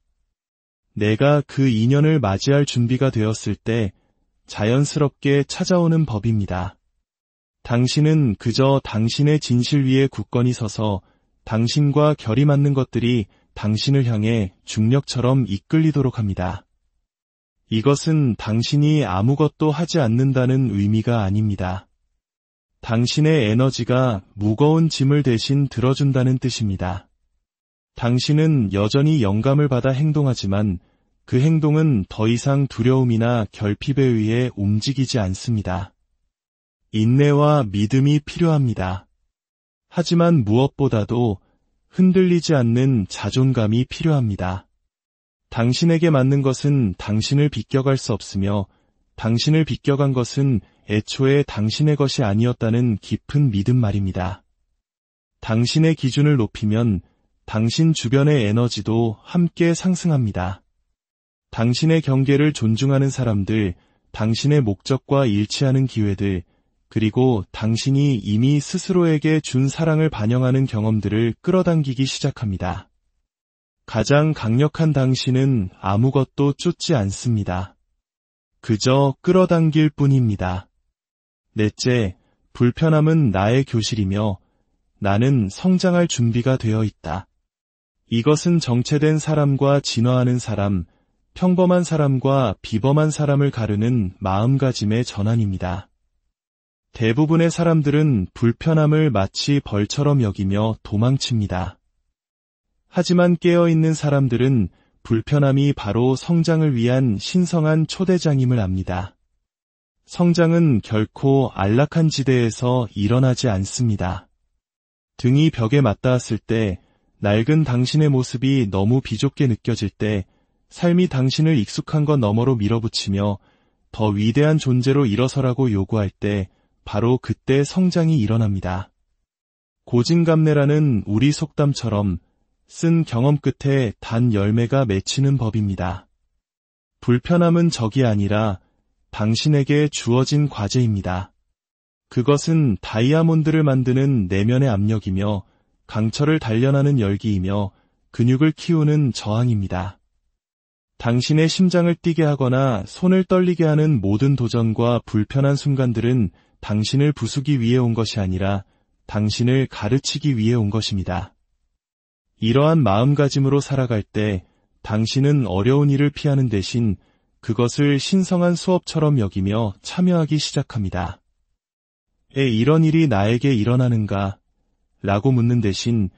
내가 그 인연을 맞이할 준비가 되었을 때 자연스럽게 찾아오는 법입니다. 당신은 그저 당신의 진실 위에 굳건히 서서 당신과 결이 맞는 것들이 당신을 향해 중력처럼 이끌리도록 합니다. 이것은 당신이 아무것도 하지 않는다는 의미가 아닙니다. 당신의 에너지가 무거운 짐을 대신 들어준다는 뜻입니다. 당신은 여전히 영감을 받아 행동하지만 그 행동은 더 이상 두려움이나 결핍에 의해 움직이지 않습니다. 인내와 믿음이 필요합니다. 하지만 무엇보다도 흔들리지 않는 자존감이 필요합니다. 당신에게 맞는 것은 당신을 비껴갈 수 없으며 당신을 비껴간 것은 애초에 당신의 것이 아니었다는 깊은 믿음 말입니다. 당신의 기준을 높이면 당신 주변의 에너지도 함께 상승합니다. 당신의 경계를 존중하는 사람들, 당신의 목적과 일치하는 기회들, 그리고 당신이 이미 스스로에게 준 사랑을 반영하는 경험들을 끌어당기기 시작합니다. 가장 강력한 당신은 아무것도 쫓지 않습니다. 그저 끌어당길 뿐입니다. 넷째, 불편함은 나의 교실이며 나는 성장할 준비가 되어 있다. 이것은 정체된 사람과 진화하는 사람, 평범한 사람과 비범한 사람을 가르는 마음가짐의 전환입니다. 대부분의 사람들은 불편함을 마치 벌처럼 여기며 도망칩니다. 하지만 깨어있는 사람들은 불편함이 바로 성장을 위한 신성한 초대장임을 압니다. 성장은 결코 안락한 지대에서 일어나지 않습니다. 등이 벽에 맞닿았을 때, 낡은 당신의 모습이 너무 비좁게 느껴질 때, 삶이 당신을 익숙한 것 너머로 밀어붙이며 더 위대한 존재로 일어서라고 요구할 때, 바로 그때 성장이 일어납니다. 고진감래라는 우리 속담처럼 쓴 경험 끝에 단 열매가 맺히는 법입니다. 불편함은 적이 아니라 당신에게 주어진 과제입니다. 그것은 다이아몬드를 만드는 내면의 압력이며 강철을 단련하는 열기이며 근육을 키우는 저항입니다. 당신의 심장을 뛰게 하거나 손을 떨리게 하는 모든 도전과 불편한 순간들은 당신을 부수기 위해 온 것이 아니라 당신을 가르치기 위해 온 것입니다. 이러한 마음가짐으로 살아갈 때 당신은 어려운 일을 피하는 대신 그것을 신성한 수업처럼 여기며 참여하기 시작합니다. 이런 일이 나에게 일어나는가? 라고 묻는 대신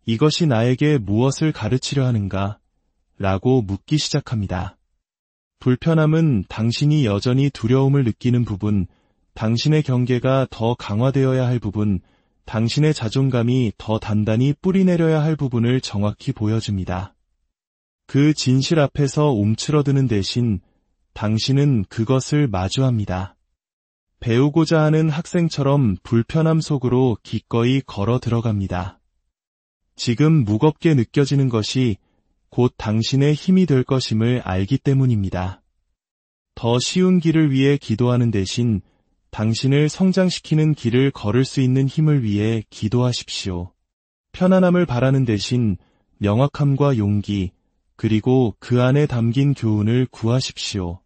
이것이 나에게 무엇을 가르치려 하는가? 라고 묻기 시작합니다. 불편함은 당신이 여전히 두려움을 느끼는 부분, 당신의 경계가 더 강화되어야 할 부분, 당신의 자존감이 더 단단히 뿌리내려야 할 부분을 정확히 보여줍니다. 그 진실 앞에서 움츠러드는 대신 당신은 그것을 마주합니다. 배우고자 하는 학생처럼 불편함 속으로 기꺼이 걸어 들어갑니다. 지금 무겁게 느껴지는 것이 곧 당신의 힘이 될 것임을 알기 때문입니다. 더 쉬운 길을 위해 기도하는 대신 당신을 성장시키는 길을 걸을 수 있는 힘을 위해 기도하십시오. 편안함을 바라는 대신 명확함과 용기, 그리고 그 안에 담긴 교훈을 구하십시오.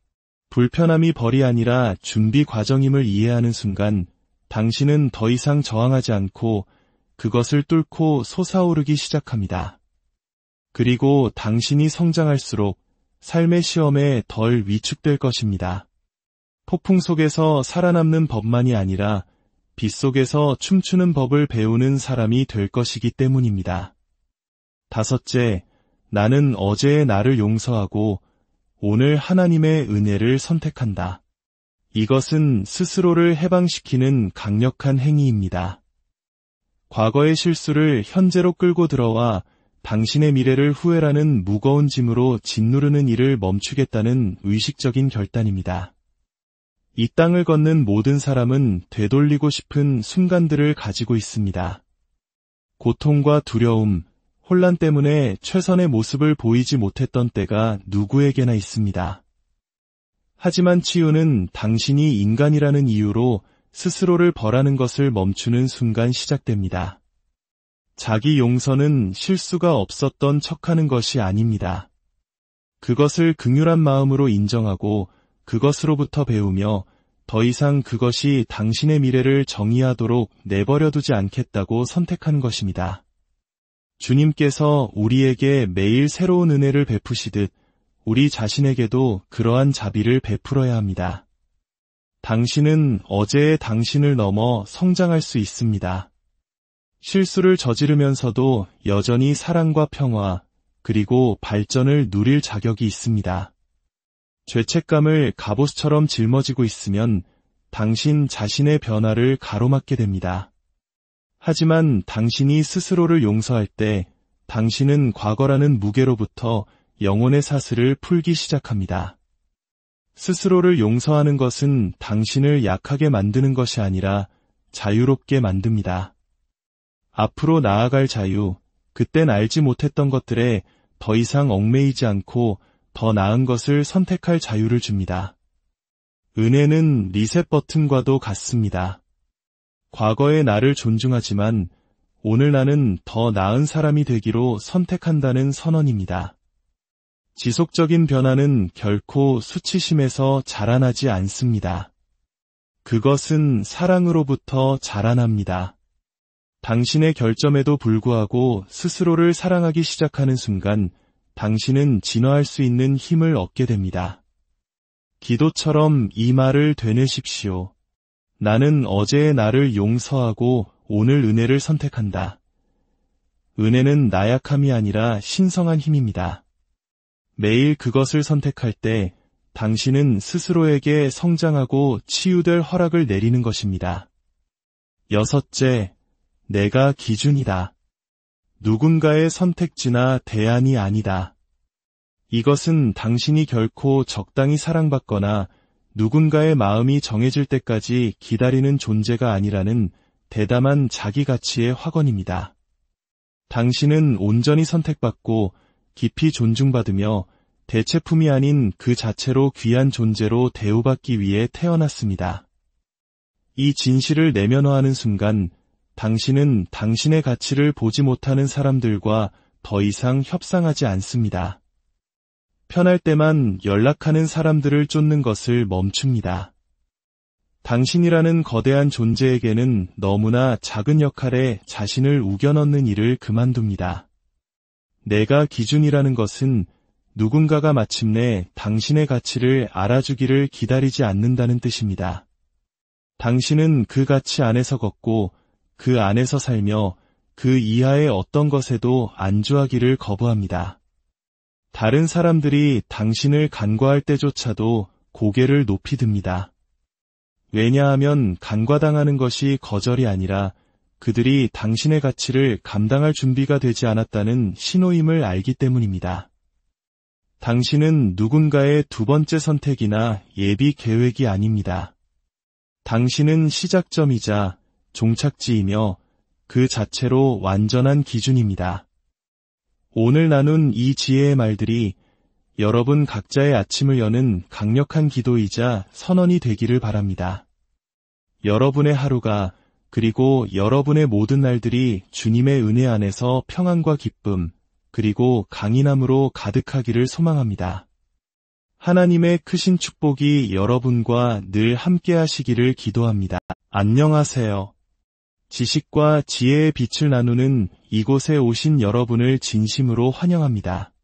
불편함이 벌이 아니라 준비 과정임을 이해하는 순간 당신은 더 이상 저항하지 않고 그것을 뚫고 솟아오르기 시작합니다. 그리고 당신이 성장할수록 삶의 시험에 덜 위축될 것입니다. 폭풍 속에서 살아남는 법만이 아니라 빗속에서 춤추는 법을 배우는 사람이 될 것이기 때문입니다. 5째, 나는 어제의 나를 용서하고 오늘 하나님의 은혜를 선택한다. 이것은 스스로를 해방시키는 강력한 행위입니다. 과거의 실수를 현재로 끌고 들어와 당신의 미래를 후회라는 무거운 짐으로 짓누르는 일을 멈추겠다는 의식적인 결단입니다. 이 땅을 걷는 모든 사람은 되돌리고 싶은 순간들을 가지고 있습니다. 고통과 두려움, 혼란 때문에 최선의 모습을 보이지 못했던 때가 누구에게나 있습니다. 하지만 치유는 당신이 인간이라는 이유로 스스로를 벌하는 것을 멈추는 순간 시작됩니다. 자기 용서는 실수가 없었던 척하는 것이 아닙니다. 그것을 긍휼한 마음으로 인정하고 그것으로부터 배우며 더 이상 그것이 당신의 미래를 정의하도록 내버려두지 않겠다고 선택하는 것입니다. 주님께서 우리에게 매일 새로운 은혜를 베푸시듯 우리 자신에게도 그러한 자비를 베풀어야 합니다. 당신은 어제의 당신을 넘어 성장할 수 있습니다. 실수를 저지르면서도 여전히 사랑과 평화, 그리고 발전을 누릴 자격이 있습니다. 죄책감을 갑옷처럼 짊어지고 있으면 당신 자신의 변화를 가로막게 됩니다. 하지만 당신이 스스로를 용서할 때 당신은 과거라는 무게로부터 영혼의 사슬을 풀기 시작합니다. 스스로를 용서하는 것은 당신을 약하게 만드는 것이 아니라 자유롭게 만듭니다. 앞으로 나아갈 자유, 그땐 알지 못했던 것들에 더 이상 얽매이지 않고 더 나은 것을 선택할 자유를 줍니다. 은혜는 리셋 버튼과도 같습니다. 과거의 나를 존중하지만 오늘 나는 더 나은 사람이 되기로 선택한다는 선언입니다. 지속적인 변화는 결코 수치심에서 자라나지 않습니다. 그것은 사랑으로부터 자라납니다. 당신의 결점에도 불구하고 스스로를 사랑하기 시작하는 순간 당신은 진화할 수 있는 힘을 얻게 됩니다. 기도처럼 이 말을 되뇌십시오. 나는 어제의 나를 용서하고 오늘 은혜를 선택한다. 은혜는 나약함이 아니라 신성한 힘입니다. 매일 그것을 선택할 때 당신은 스스로에게 성장하고 치유될 허락을 내리는 것입니다. 6째, 내가 기준이다. 누군가의 선택지나 대안이 아니다. 이것은 당신이 결코 적당히 사랑받거나 누군가의 마음이 정해질 때까지 기다리는 존재가 아니라는 대담한 자기 가치의 확언입니다. 당신은 온전히 선택받고 깊이 존중받으며 대체품이 아닌 그 자체로 귀한 존재로 대우받기 위해 태어났습니다. 이 진실을 내면화하는 순간 당신은 당신의 가치를 보지 못하는 사람들과 더 이상 협상하지 않습니다. 편할 때만 연락하는 사람들을 쫓는 것을 멈춥니다. 당신이라는 거대한 존재에게는 너무나 작은 역할에 자신을 우겨넣는 일을 그만둡니다. 내가 기준이라는 것은 누군가가 마침내 당신의 가치를 알아주기를 기다리지 않는다는 뜻입니다. 당신은 그 가치 안에서 걷고 그 안에서 살며 그 이하의 어떤 것에도 안주하기를 거부합니다. 다른 사람들이 당신을 간과할 때조차도 고개를 높이 듭니다. 왜냐하면 간과당하는 것이 거절이 아니라 그들이 당신의 가치를 감당할 준비가 되지 않았다는 신호임을 알기 때문입니다. 당신은 누군가의 두 번째 선택이나 예비 계획이 아닙니다. 당신은 시작점이자 종착지이며 그 자체로 완전한 기준입니다. 오늘 나눈 이 지혜의 말들이 여러분 각자의 아침을 여는 강력한 기도이자 선언이 되기를 바랍니다. 여러분의 하루가 그리고 여러분의 모든 날들이 주님의 은혜 안에서 평안과 기쁨 그리고 강인함으로 가득하기를 소망합니다. 하나님의 크신 축복이 여러분과 늘 함께 하시기를 기도합니다. 안녕하세요. 지식과 지혜의 빛을 나누는 이곳에 오신 여러분을 진심으로 환영합니다.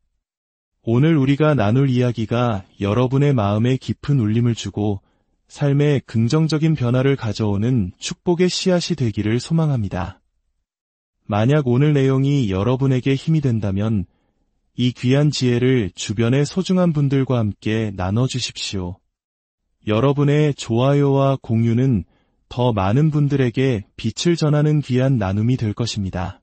오늘 우리가 나눌 이야기가 여러분의 마음에 깊은 울림을 주고 삶에 긍정적인 변화를 가져오는 축복의 씨앗이 되기를 소망합니다. 만약 오늘 내용이 여러분에게 힘이 된다면 이 귀한 지혜를 주변의 소중한 분들과 함께 나눠주십시오. 여러분의 좋아요와 공유는 더 많은 분들에게 빛을 전하는 귀한 나눔이 될 것입니다.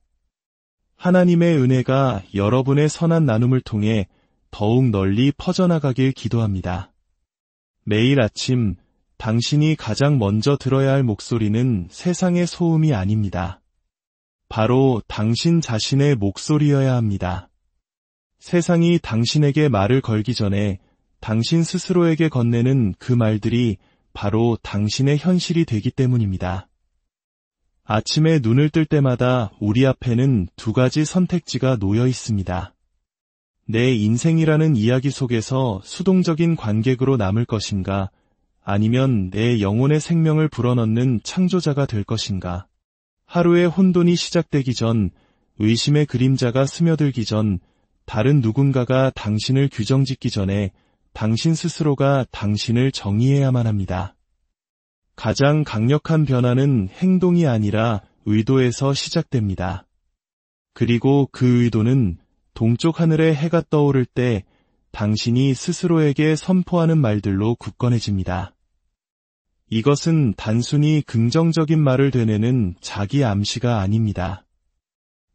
하나님의 은혜가 여러분의 선한 나눔을 통해 더욱 널리 퍼져나가길 기도합니다. 매일 아침 당신이 가장 먼저 들어야 할 목소리는 세상의 소음이 아닙니다. 바로 당신 자신의 목소리여야 합니다. 세상이 당신에게 말을 걸기 전에 당신 스스로에게 건네는 그 말들이 바로 당신의 현실이 되기 때문입니다. 아침에 눈을 뜰 때마다 우리 앞에는 두 가지 선택지가 놓여 있습니다. 내 인생이라는 이야기 속에서 수동적인 관객으로 남을 것인가, 아니면 내 영혼의 생명을 불어넣는 창조자가 될 것인가. 하루의 혼돈이 시작되기 전, 의심의 그림자가 스며들기 전, 다른 누군가가 당신을 규정짓기 전에 당신 스스로가 당신을 정의해야만 합니다. 가장 강력한 변화는 행동이 아니라 의도에서 시작됩니다. 그리고 그 의도는 동쪽 하늘에 해가 떠오를 때 당신이 스스로에게 선포하는 말들로 굳건해집니다. 이것은 단순히 긍정적인 말을 되뇌는 자기 암시가 아닙니다.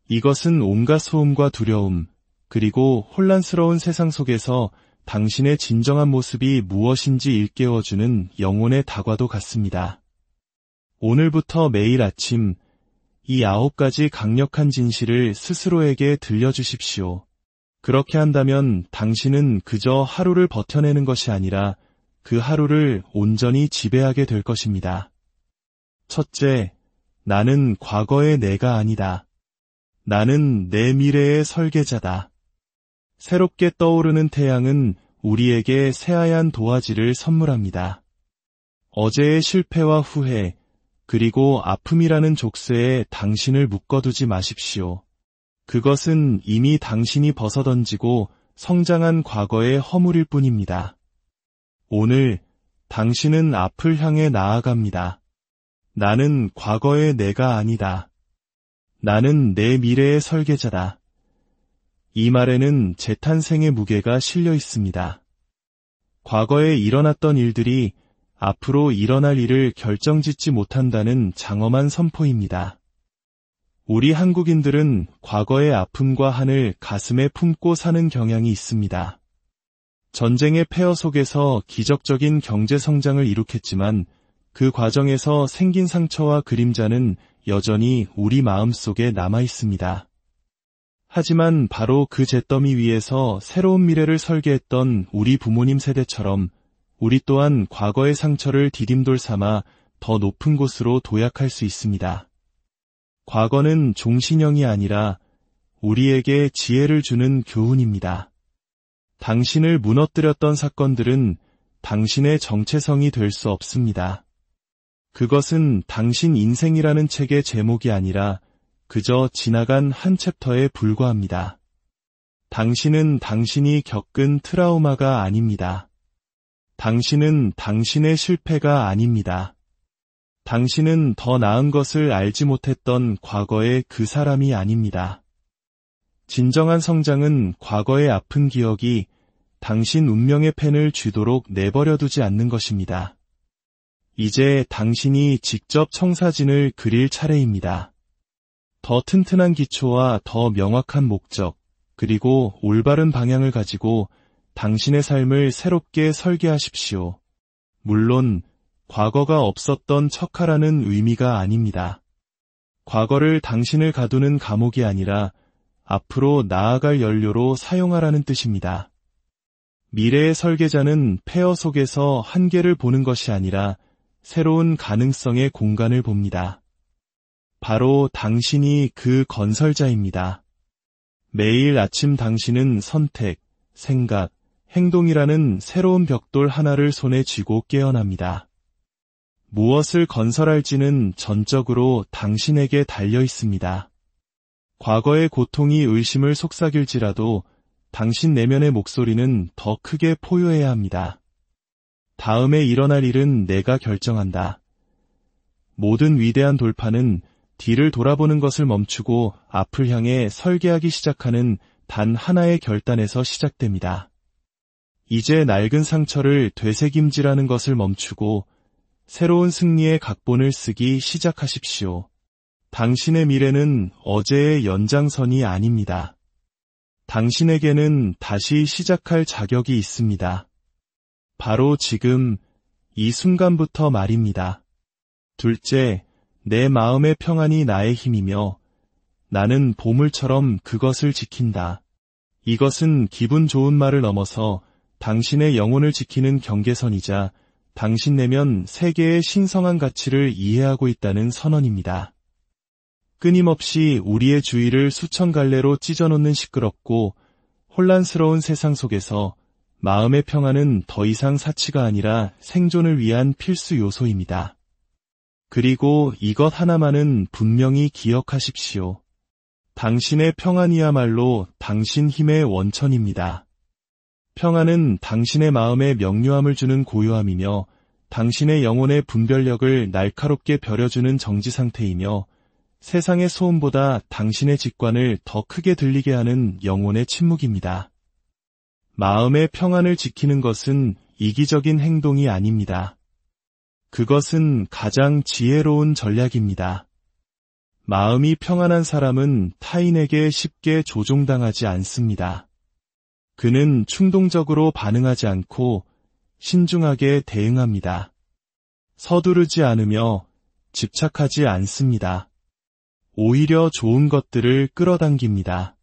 이것은 온갖 소음과 두려움, 그리고 혼란스러운 세상 속에서 당신의 진정한 모습이 무엇인지 일깨워주는 영혼의 다과도 같습니다. 오늘부터 매일 아침 이 9가지 강력한 진실을 스스로에게 들려주십시오. 그렇게 한다면 당신은 그저 하루를 버텨내는 것이 아니라 그 하루를 온전히 지배하게 될 것입니다. 첫째, 나는 과거의 내가 아니다. 나는 내 미래의 설계자다. 새롭게 떠오르는 태양은 우리에게 새하얀 도화지를 선물합니다. 어제의 실패와 후회, 그리고 아픔이라는 족쇄에 당신을 묶어두지 마십시오. 그것은 이미 당신이 벗어던지고 성장한 과거의 허물일 뿐입니다. 오늘 당신은 앞을 향해 나아갑니다. 나는 과거의 내가 아니다. 나는 내 미래의 설계자다. 이 말에는 재탄생의 무게가 실려 있습니다. 과거에 일어났던 일들이 앞으로 일어날 일을 결정짓지 못한다는 장엄한 선포입니다. 우리 한국인들은 과거의 아픔과 한을 가슴에 품고 사는 경향이 있습니다. 전쟁의 폐허 속에서 기적적인 경제 성장을 이룩했지만 그 과정에서 생긴 상처와 그림자는 여전히 우리 마음속에 남아 있습니다. 하지만 바로 그 잿더미 위에서 새로운 미래를 설계했던 우리 부모님 세대처럼 우리 또한 과거의 상처를 디딤돌 삼아 더 높은 곳으로 도약할 수 있습니다. 과거는 종신형이 아니라 우리에게 지혜를 주는 교훈입니다. 당신을 무너뜨렸던 사건들은 당신의 정체성이 될 수 없습니다. 그것은 당신 인생이라는 책의 제목이 아니라 그저 지나간 한 챕터에 불과합니다. 당신은 당신이 겪은 트라우마가 아닙니다. 당신은 당신의 실패가 아닙니다. 당신은 더 나은 것을 알지 못했던 과거의 그 사람이 아닙니다. 진정한 성장은 과거의 아픈 기억이 당신 운명의 펜을 쥐도록 내버려두지 않는 것입니다. 이제 당신이 직접 청사진을 그릴 차례입니다. 더 튼튼한 기초와 더 명확한 목적, 그리고 올바른 방향을 가지고 당신의 삶을 새롭게 설계하십시오. 물론, 과거가 없었던 척하라는 의미가 아닙니다. 과거를 당신을 가두는 감옥이 아니라 앞으로 나아갈 연료로 사용하라는 뜻입니다. 미래의 설계자는 폐허 속에서 한계를 보는 것이 아니라 새로운 가능성의 공간을 봅니다. 바로 당신이 그 건설자입니다. 매일 아침 당신은 선택, 생각, 행동이라는 새로운 벽돌 하나를 손에 쥐고 깨어납니다. 무엇을 건설할지는 전적으로 당신에게 달려 있습니다. 과거의 고통이 의심을 속삭일지라도 당신 내면의 목소리는 더 크게 포효해야 합니다. 다음에 일어날 일은 내가 결정한다. 모든 위대한 돌파는 뒤를 돌아보는 것을 멈추고 앞을 향해 설계하기 시작하는 단 하나의 결단에서 시작됩니다. 이제 낡은 상처를 되새김질하는 것을 멈추고 새로운 승리의 각본을 쓰기 시작하십시오. 당신의 미래는 어제의 연장선이 아닙니다. 당신에게는 다시 시작할 자격이 있습니다. 바로 지금, 이 순간부터 말입니다. 둘째, 내 마음의 평안이 나의 힘이며 나는 보물처럼 그것을 지킨다. 이것은 기분 좋은 말을 넘어서 당신의 영혼을 지키는 경계선이자 당신 내면 세계의 신성한 가치를 이해하고 있다는 선언입니다. 끊임없이 우리의 주위를 수천 갈래로 찢어놓는 시끄럽고 혼란스러운 세상 속에서 마음의 평안은 더 이상 사치가 아니라 생존을 위한 필수 요소입니다. 그리고 이것 하나만은 분명히 기억하십시오. 당신의 평안이야말로 당신 힘의 원천입니다. 평안은 당신의 마음에 명료함을 주는 고요함이며 당신의 영혼의 분별력을 날카롭게 벼려주는 정지 상태이며 세상의 소음보다 당신의 직관을 더 크게 들리게 하는 영혼의 침묵입니다. 마음의 평안을 지키는 것은 이기적인 행동이 아닙니다. 그것은 가장 지혜로운 전략입니다. 마음이 평안한 사람은 타인에게 쉽게 조종당하지 않습니다. 그는 충동적으로 반응하지 않고 신중하게 대응합니다. 서두르지 않으며 집착하지 않습니다. 오히려 좋은 것들을 끌어당깁니다.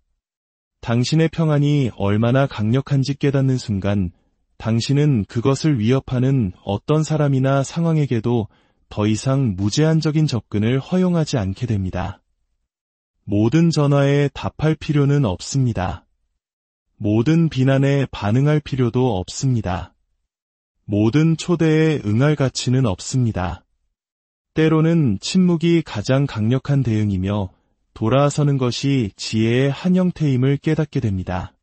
당신의 평안이 얼마나 강력한지 깨닫는 순간 당신은 그것을 위협하는 어떤 사람이나 상황에게도 더 이상 무제한적인 접근을 허용하지 않게 됩니다. 모든 전화에 답할 필요는 없습니다. 모든 비난에 반응할 필요도 없습니다. 모든 초대에 응할 가치는 없습니다. 때로는 침묵이 가장 강력한 대응이며 돌아서는 것이 지혜의 한 형태임을 깨닫게 됩니다.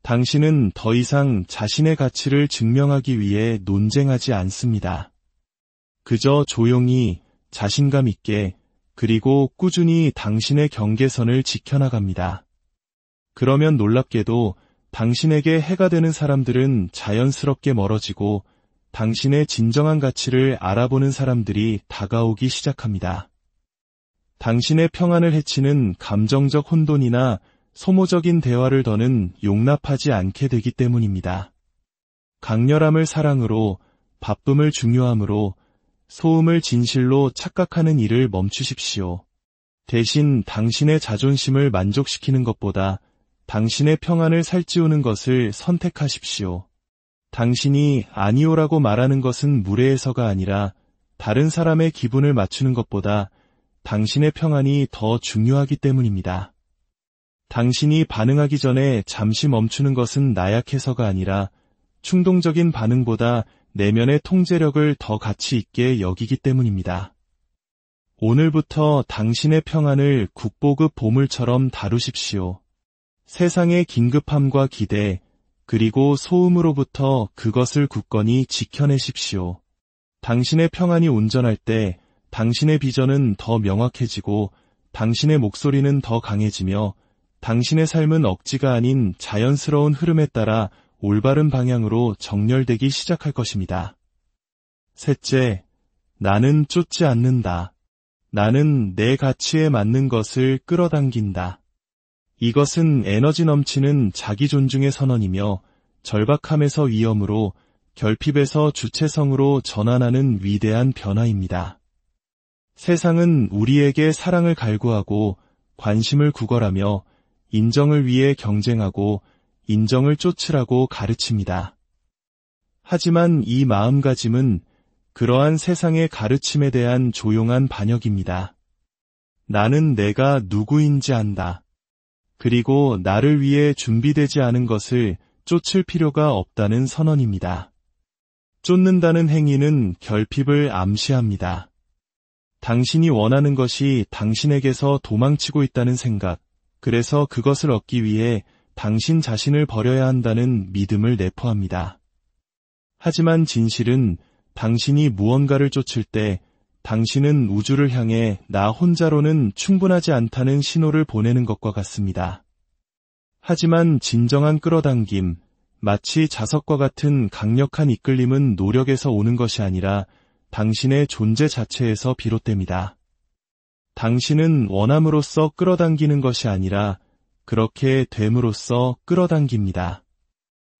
당신은 더 이상 자신의 가치를 증명하기 위해 논쟁하지 않습니다. 그저 조용히 자신감 있게 그리고 꾸준히 당신의 경계선을 지켜나갑니다. 그러면 놀랍게도 당신에게 해가 되는 사람들은 자연스럽게 멀어지고 당신의 진정한 가치를 알아보는 사람들이 다가오기 시작합니다. 당신의 평안을 해치는 감정적 혼돈이나 소모적인 대화를 더는 용납하지 않게 되기 때문입니다. 강렬함을 사랑으로, 바쁨을 중요함으로, 소음을 진실로 착각하는 일을 멈추십시오. 대신 당신의 자존심을 만족시키는 것보다 당신의 평안을 살찌우는 것을 선택하십시오. 당신이 아니오라고 말하는 것은 무례해서가 아니라 다른 사람의 기분을 맞추는 것보다 당신의 평안이 더 중요하기 때문입니다. 당신이 반응하기 전에 잠시 멈추는 것은 나약해서가 아니라 충동적인 반응보다 내면의 통제력을 더 가치 있게 여기기 때문입니다. 오늘부터 당신의 평안을 국보급 보물처럼 다루십시오. 세상의 긴급함과 기대, 그리고 소음으로부터 그것을 굳건히 지켜내십시오. 당신의 평안이 온전할 때 당신의 비전은 더 명확해지고 당신의 목소리는 더 강해지며 당신의 삶은 억지가 아닌 자연스러운 흐름에 따라 올바른 방향으로 정렬되기 시작할 것입니다. 셋째, 나는 쫓지 않는다. 나는 내 가치에 맞는 것을 끌어당긴다. 이것은 에너지 넘치는 자기 존중의 선언이며 절박함에서 위험으로, 결핍에서 주체성으로 전환하는 위대한 변화입니다. 세상은 우리에게 사랑을 갈구하고 관심을 구걸하며 인정을 위해 경쟁하고 인정을 쫓으라고 가르칩니다. 하지만 이 마음가짐은 그러한 세상의 가르침에 대한 조용한 반역입니다. 나는 내가 누구인지 안다. 그리고 나를 위해 준비되지 않은 것을 쫓을 필요가 없다는 선언입니다. 쫓는다는 행위는 결핍을 암시합니다. 당신이 원하는 것이 당신에게서 도망치고 있다는 생각, 그래서 그것을 얻기 위해 당신 자신을 버려야 한다는 믿음을 내포합니다. 하지만 진실은 당신이 무언가를 쫓을 때 당신은 우주를 향해 나 혼자로는 충분하지 않다는 신호를 보내는 것과 같습니다. 하지만 진정한 끌어당김, 마치 자석과 같은 강력한 이끌림은 노력에서 오는 것이 아니라 당신의 존재 자체에서 비롯됩니다. 당신은 원함으로써 끌어당기는 것이 아니라 그렇게 됨으로써 끌어당깁니다.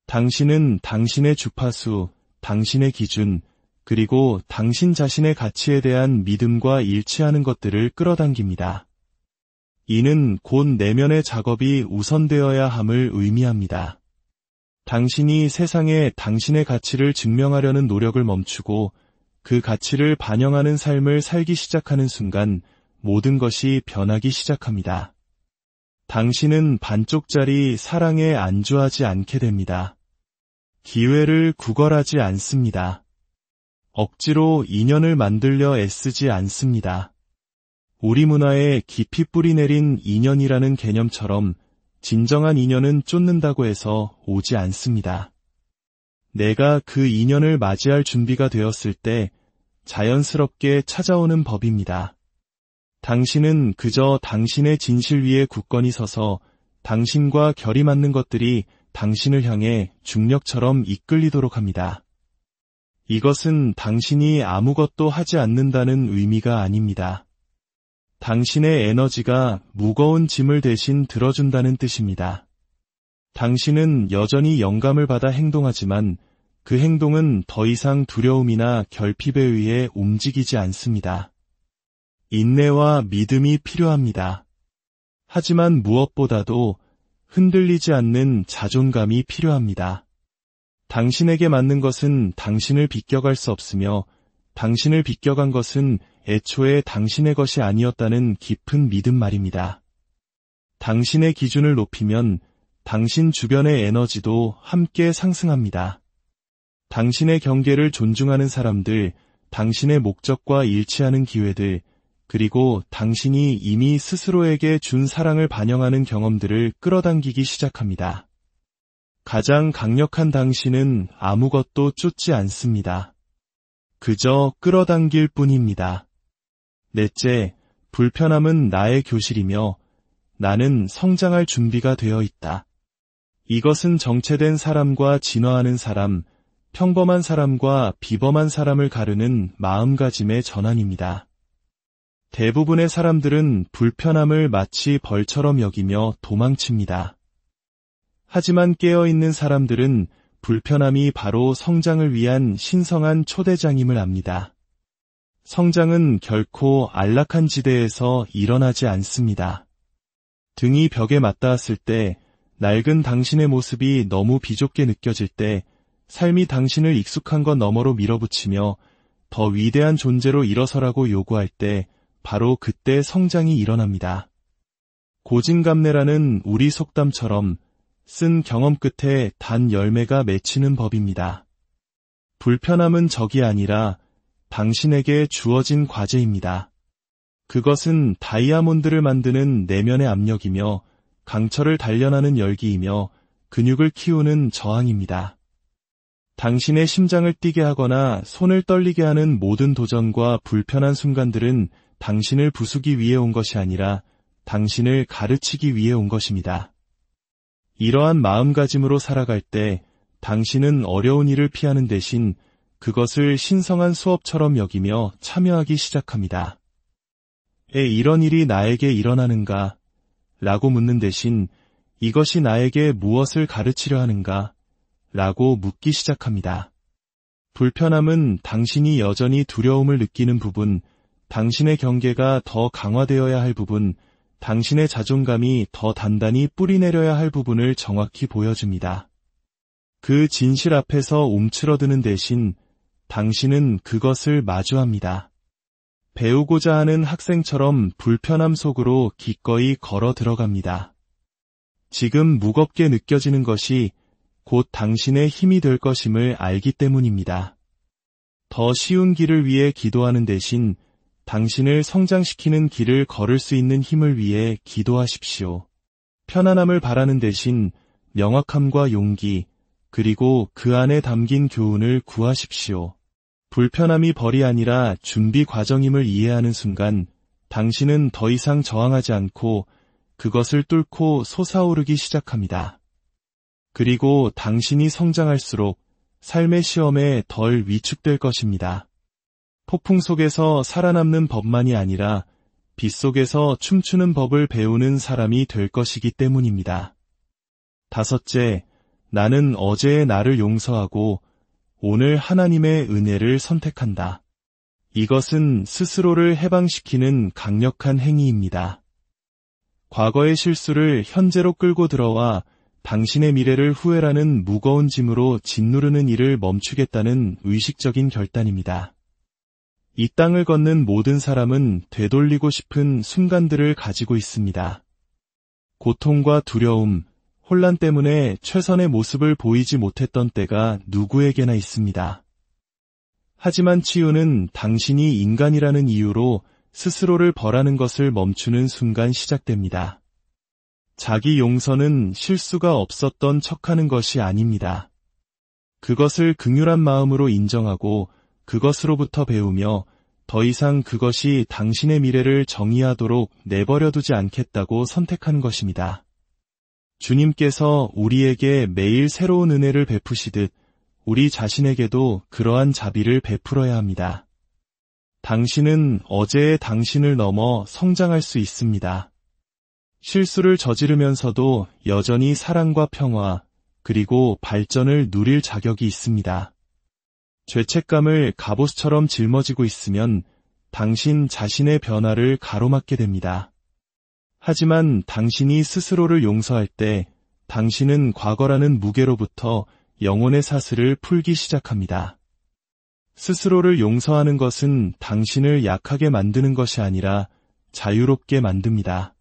당신은 당신의 주파수, 당신의 기준, 그리고 당신 자신의 가치에 대한 믿음과 일치하는 것들을 끌어당깁니다. 이는 곧 내면의 작업이 우선되어야 함을 의미합니다. 당신이 세상에 당신의 가치를 증명하려는 노력을 멈추고 그 가치를 반영하는 삶을 살기 시작하는 순간 모든 것이 변하기 시작합니다. 당신은 반쪽짜리 사랑에 안주하지 않게 됩니다. 기회를 구걸하지 않습니다. 억지로 인연을 만들려 애쓰지 않습니다. 우리 문화에 깊이 뿌리내린 인연이라는 개념처럼 진정한 인연은 쫓는다고 해서 오지 않습니다. 내가 그 인연을 맞이할 준비가 되었을 때 자연스럽게 찾아오는 법입니다. 당신은 그저 당신의 진실 위에 굳건히 서서 당신과 결이 맞는 것들이 당신을 향해 중력처럼 이끌리도록 합니다. 이것은 당신이 아무것도 하지 않는다는 의미가 아닙니다. 당신의 에너지가 무거운 짐을 대신 들어준다는 뜻입니다. 당신은 여전히 영감을 받아 행동하지만 그 행동은 더 이상 두려움이나 결핍에 의해 움직이지 않습니다. 인내와 믿음이 필요합니다. 하지만 무엇보다도 흔들리지 않는 자존감이 필요합니다. 당신에게 맞는 것은 당신을 비껴갈 수 없으며 당신을 비껴간 것은 애초에 당신의 것이 아니었다는 깊은 믿음 말입니다. 당신의 기준을 높이면 당신 주변의 에너지도 함께 상승합니다. 당신의 경계를 존중하는 사람들, 당신의 목적과 일치하는 기회들, 그리고 당신이 이미 스스로에게 준 사랑을 반영하는 경험들을 끌어당기기 시작합니다. 가장 강력한 당신은 아무것도 쫓지 않습니다. 그저 끌어당길 뿐입니다. 넷째, 불편함은 나의 교실이며 나는 성장할 준비가 되어 있다. 이것은 정체된 사람과 진화하는 사람, 평범한 사람과 비범한 사람을 가르는 마음가짐의 전환입니다. 대부분의 사람들은 불편함을 마치 벌처럼 여기며 도망칩니다. 하지만 깨어있는 사람들은 불편함이 바로 성장을 위한 신성한 초대장임을 압니다. 성장은 결코 안락한 지대에서 일어나지 않습니다. 등이 벽에 맞닿았을 때, 낡은 당신의 모습이 너무 비좁게 느껴질 때, 삶이 당신을 익숙한 것 너머로 밀어붙이며 더 위대한 존재로 일어서라고 요구할 때, 바로 그때 성장이 일어납니다. 고진감래라는 우리 속담처럼 쓴 경험 끝에 단 열매가 맺히는 법입니다. 불편함은 적이 아니라 당신에게 주어진 과제입니다. 그것은 다이아몬드를 만드는 내면의 압력이며 강철을 단련하는 열기이며 근육을 키우는 저항입니다. 당신의 심장을 뛰게 하거나 손을 떨리게 하는 모든 도전과 불편한 순간들은 당신을 부수기 위해 온 것이 아니라 당신을 가르치기 위해 온 것입니다. 이러한 마음가짐으로 살아갈 때 당신은 어려운 일을 피하는 대신 그것을 신성한 수업처럼 여기며 참여하기 시작합니다. 이런 일이 나에게 일어나는가? 라고 묻는 대신 이것이 나에게 무엇을 가르치려 하는가? 라고 묻기 시작합니다. 불편함은 당신이 여전히 두려움을 느끼는 부분, 당신의 경계가 더 강화되어야 할 부분, 당신의 자존감이 더 단단히 뿌리내려야 할 부분을 정확히 보여줍니다. 그 진실 앞에서 움츠러드는 대신 당신은 그것을 마주합니다. 배우고자 하는 학생처럼 불편함 속으로 기꺼이 걸어 들어갑니다. 지금 무겁게 느껴지는 것이 곧 당신의 힘이 될 것임을 알기 때문입니다. 더 쉬운 길을 위해 기도하는 대신 당신을 성장시키는 길을 걸을 수 있는 힘을 위해 기도하십시오. 편안함을 바라는 대신 명확함과 용기, 그리고 그 안에 담긴 교훈을 구하십시오. 불편함이 벌이 아니라 준비 과정임을 이해하는 순간 당신은 더 이상 저항하지 않고 그것을 뚫고 솟아오르기 시작합니다. 그리고 당신이 성장할수록 삶의 시험에 덜 위축될 것입니다. 폭풍 속에서 살아남는 법만이 아니라 빛 속에서 춤추는 법을 배우는 사람이 될 것이기 때문입니다. 다섯째, 나는 어제의 나를 용서하고 오늘 하나님의 은혜를 선택한다. 이것은 스스로를 해방시키는 강력한 행위입니다. 과거의 실수를 현재로 끌고 들어와 당신의 미래를 후회라는 무거운 짐으로 짓누르는 일을 멈추겠다는 의식적인 결단입니다. 이 땅을 걷는 모든 사람은 되돌리고 싶은 순간들을 가지고 있습니다. 고통과 두려움, 혼란 때문에 최선의 모습을 보이지 못했던 때가 누구에게나 있습니다. 하지만 치유는 당신이 인간이라는 이유로 스스로를 벌하는 것을 멈추는 순간 시작됩니다. 자기 용서는 실수가 없었던 척하는 것이 아닙니다. 그것을 긍휼한 마음으로 인정하고 그것으로부터 배우며 더 이상 그것이 당신의 미래를 정의하도록 내버려두지 않겠다고 선택하는 것입니다. 주님께서 우리에게 매일 새로운 은혜를 베푸시듯 우리 자신에게도 그러한 자비를 베풀어야 합니다. 당신은 어제의 당신을 넘어 성장할 수 있습니다. 실수를 저지르면서도 여전히 사랑과 평화, 그리고 발전을 누릴 자격이 있습니다. 죄책감을 갑옷처럼 짊어지고 있으면 당신 자신의 변화를 가로막게 됩니다. 하지만 당신이 스스로를 용서할 때 당신은 과거라는 무게로부터 영혼의 사슬을 풀기 시작합니다. 스스로를 용서하는 것은 당신을 약하게 만드는 것이 아니라 자유롭게 만듭니다.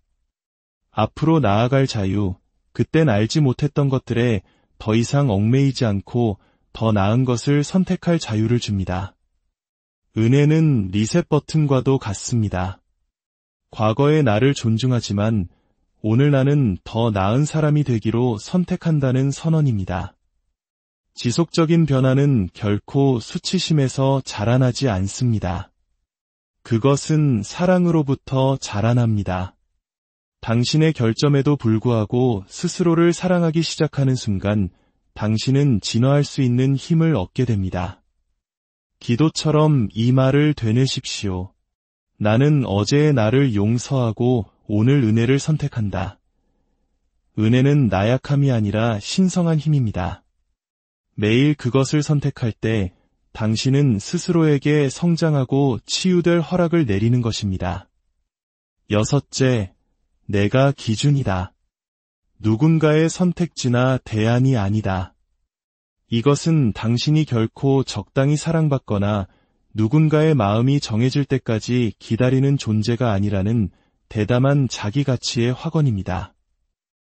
앞으로 나아갈 자유, 그땐 알지 못했던 것들에 더 이상 얽매이지 않고 더 나은 것을 선택할 자유를 줍니다. 은혜는 리셋 버튼과도 같습니다. 과거의 나를 존중하지만 오늘 나는 더 나은 사람이 되기로 선택한다는 선언입니다. 지속적인 변화는 결코 수치심에서 자라나지 않습니다. 그것은 사랑으로부터 자라납니다. 당신의 결점에도 불구하고 스스로를 사랑하기 시작하는 순간 당신은 진화할 수 있는 힘을 얻게 됩니다. 기도처럼 이 말을 되뇌십시오. 나는 어제의 나를 용서하고 오늘 은혜를 선택한다. 은혜는 나약함이 아니라 신성한 힘입니다. 매일 그것을 선택할 때 당신은 스스로에게 성장하고 치유될 허락을 내리는 것입니다. 여섯째, 내가 기준이다. 누군가의 선택지나 대안이 아니다. 이것은 당신이 결코 적당히 사랑받거나 누군가의 마음이 정해질 때까지 기다리는 존재가 아니라는 대담한 자기 가치의 확언입니다.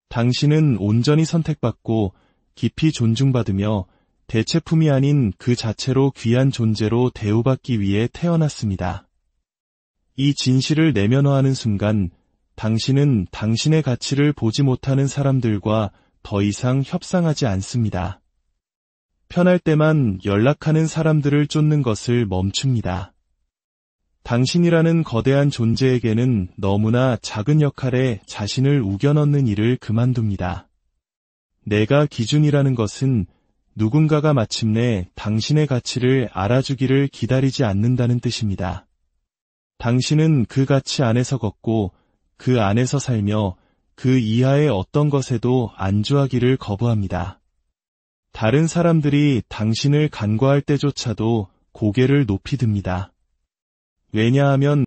당신은 온전히 선택받고 깊이 존중받으며 대체품이 아닌 그 자체로 귀한 존재로 대우받기 위해 태어났습니다. 이 진실을 내면화하는 순간 당신은 당신의 가치를 보지 못하는 사람들과 더 이상 협상하지 않습니다. 편할 때만 연락하는 사람들을 쫓는 것을 멈춥니다. 당신이라는 거대한 존재에게는 너무나 작은 역할에 자신을 우겨넣는 일을 그만둡니다. 내가 기준이라는 것은 누군가가 마침내 당신의 가치를 알아주기를 기다리지 않는다는 뜻입니다. 당신은 그 가치 안에서 걷고 그 안에서 살며 그 이하의 어떤 것에도 안주하기를 거부합니다. 다른 사람들이 당신을 간과할 때조차도 고개를 높이 듭니다. 왜냐하면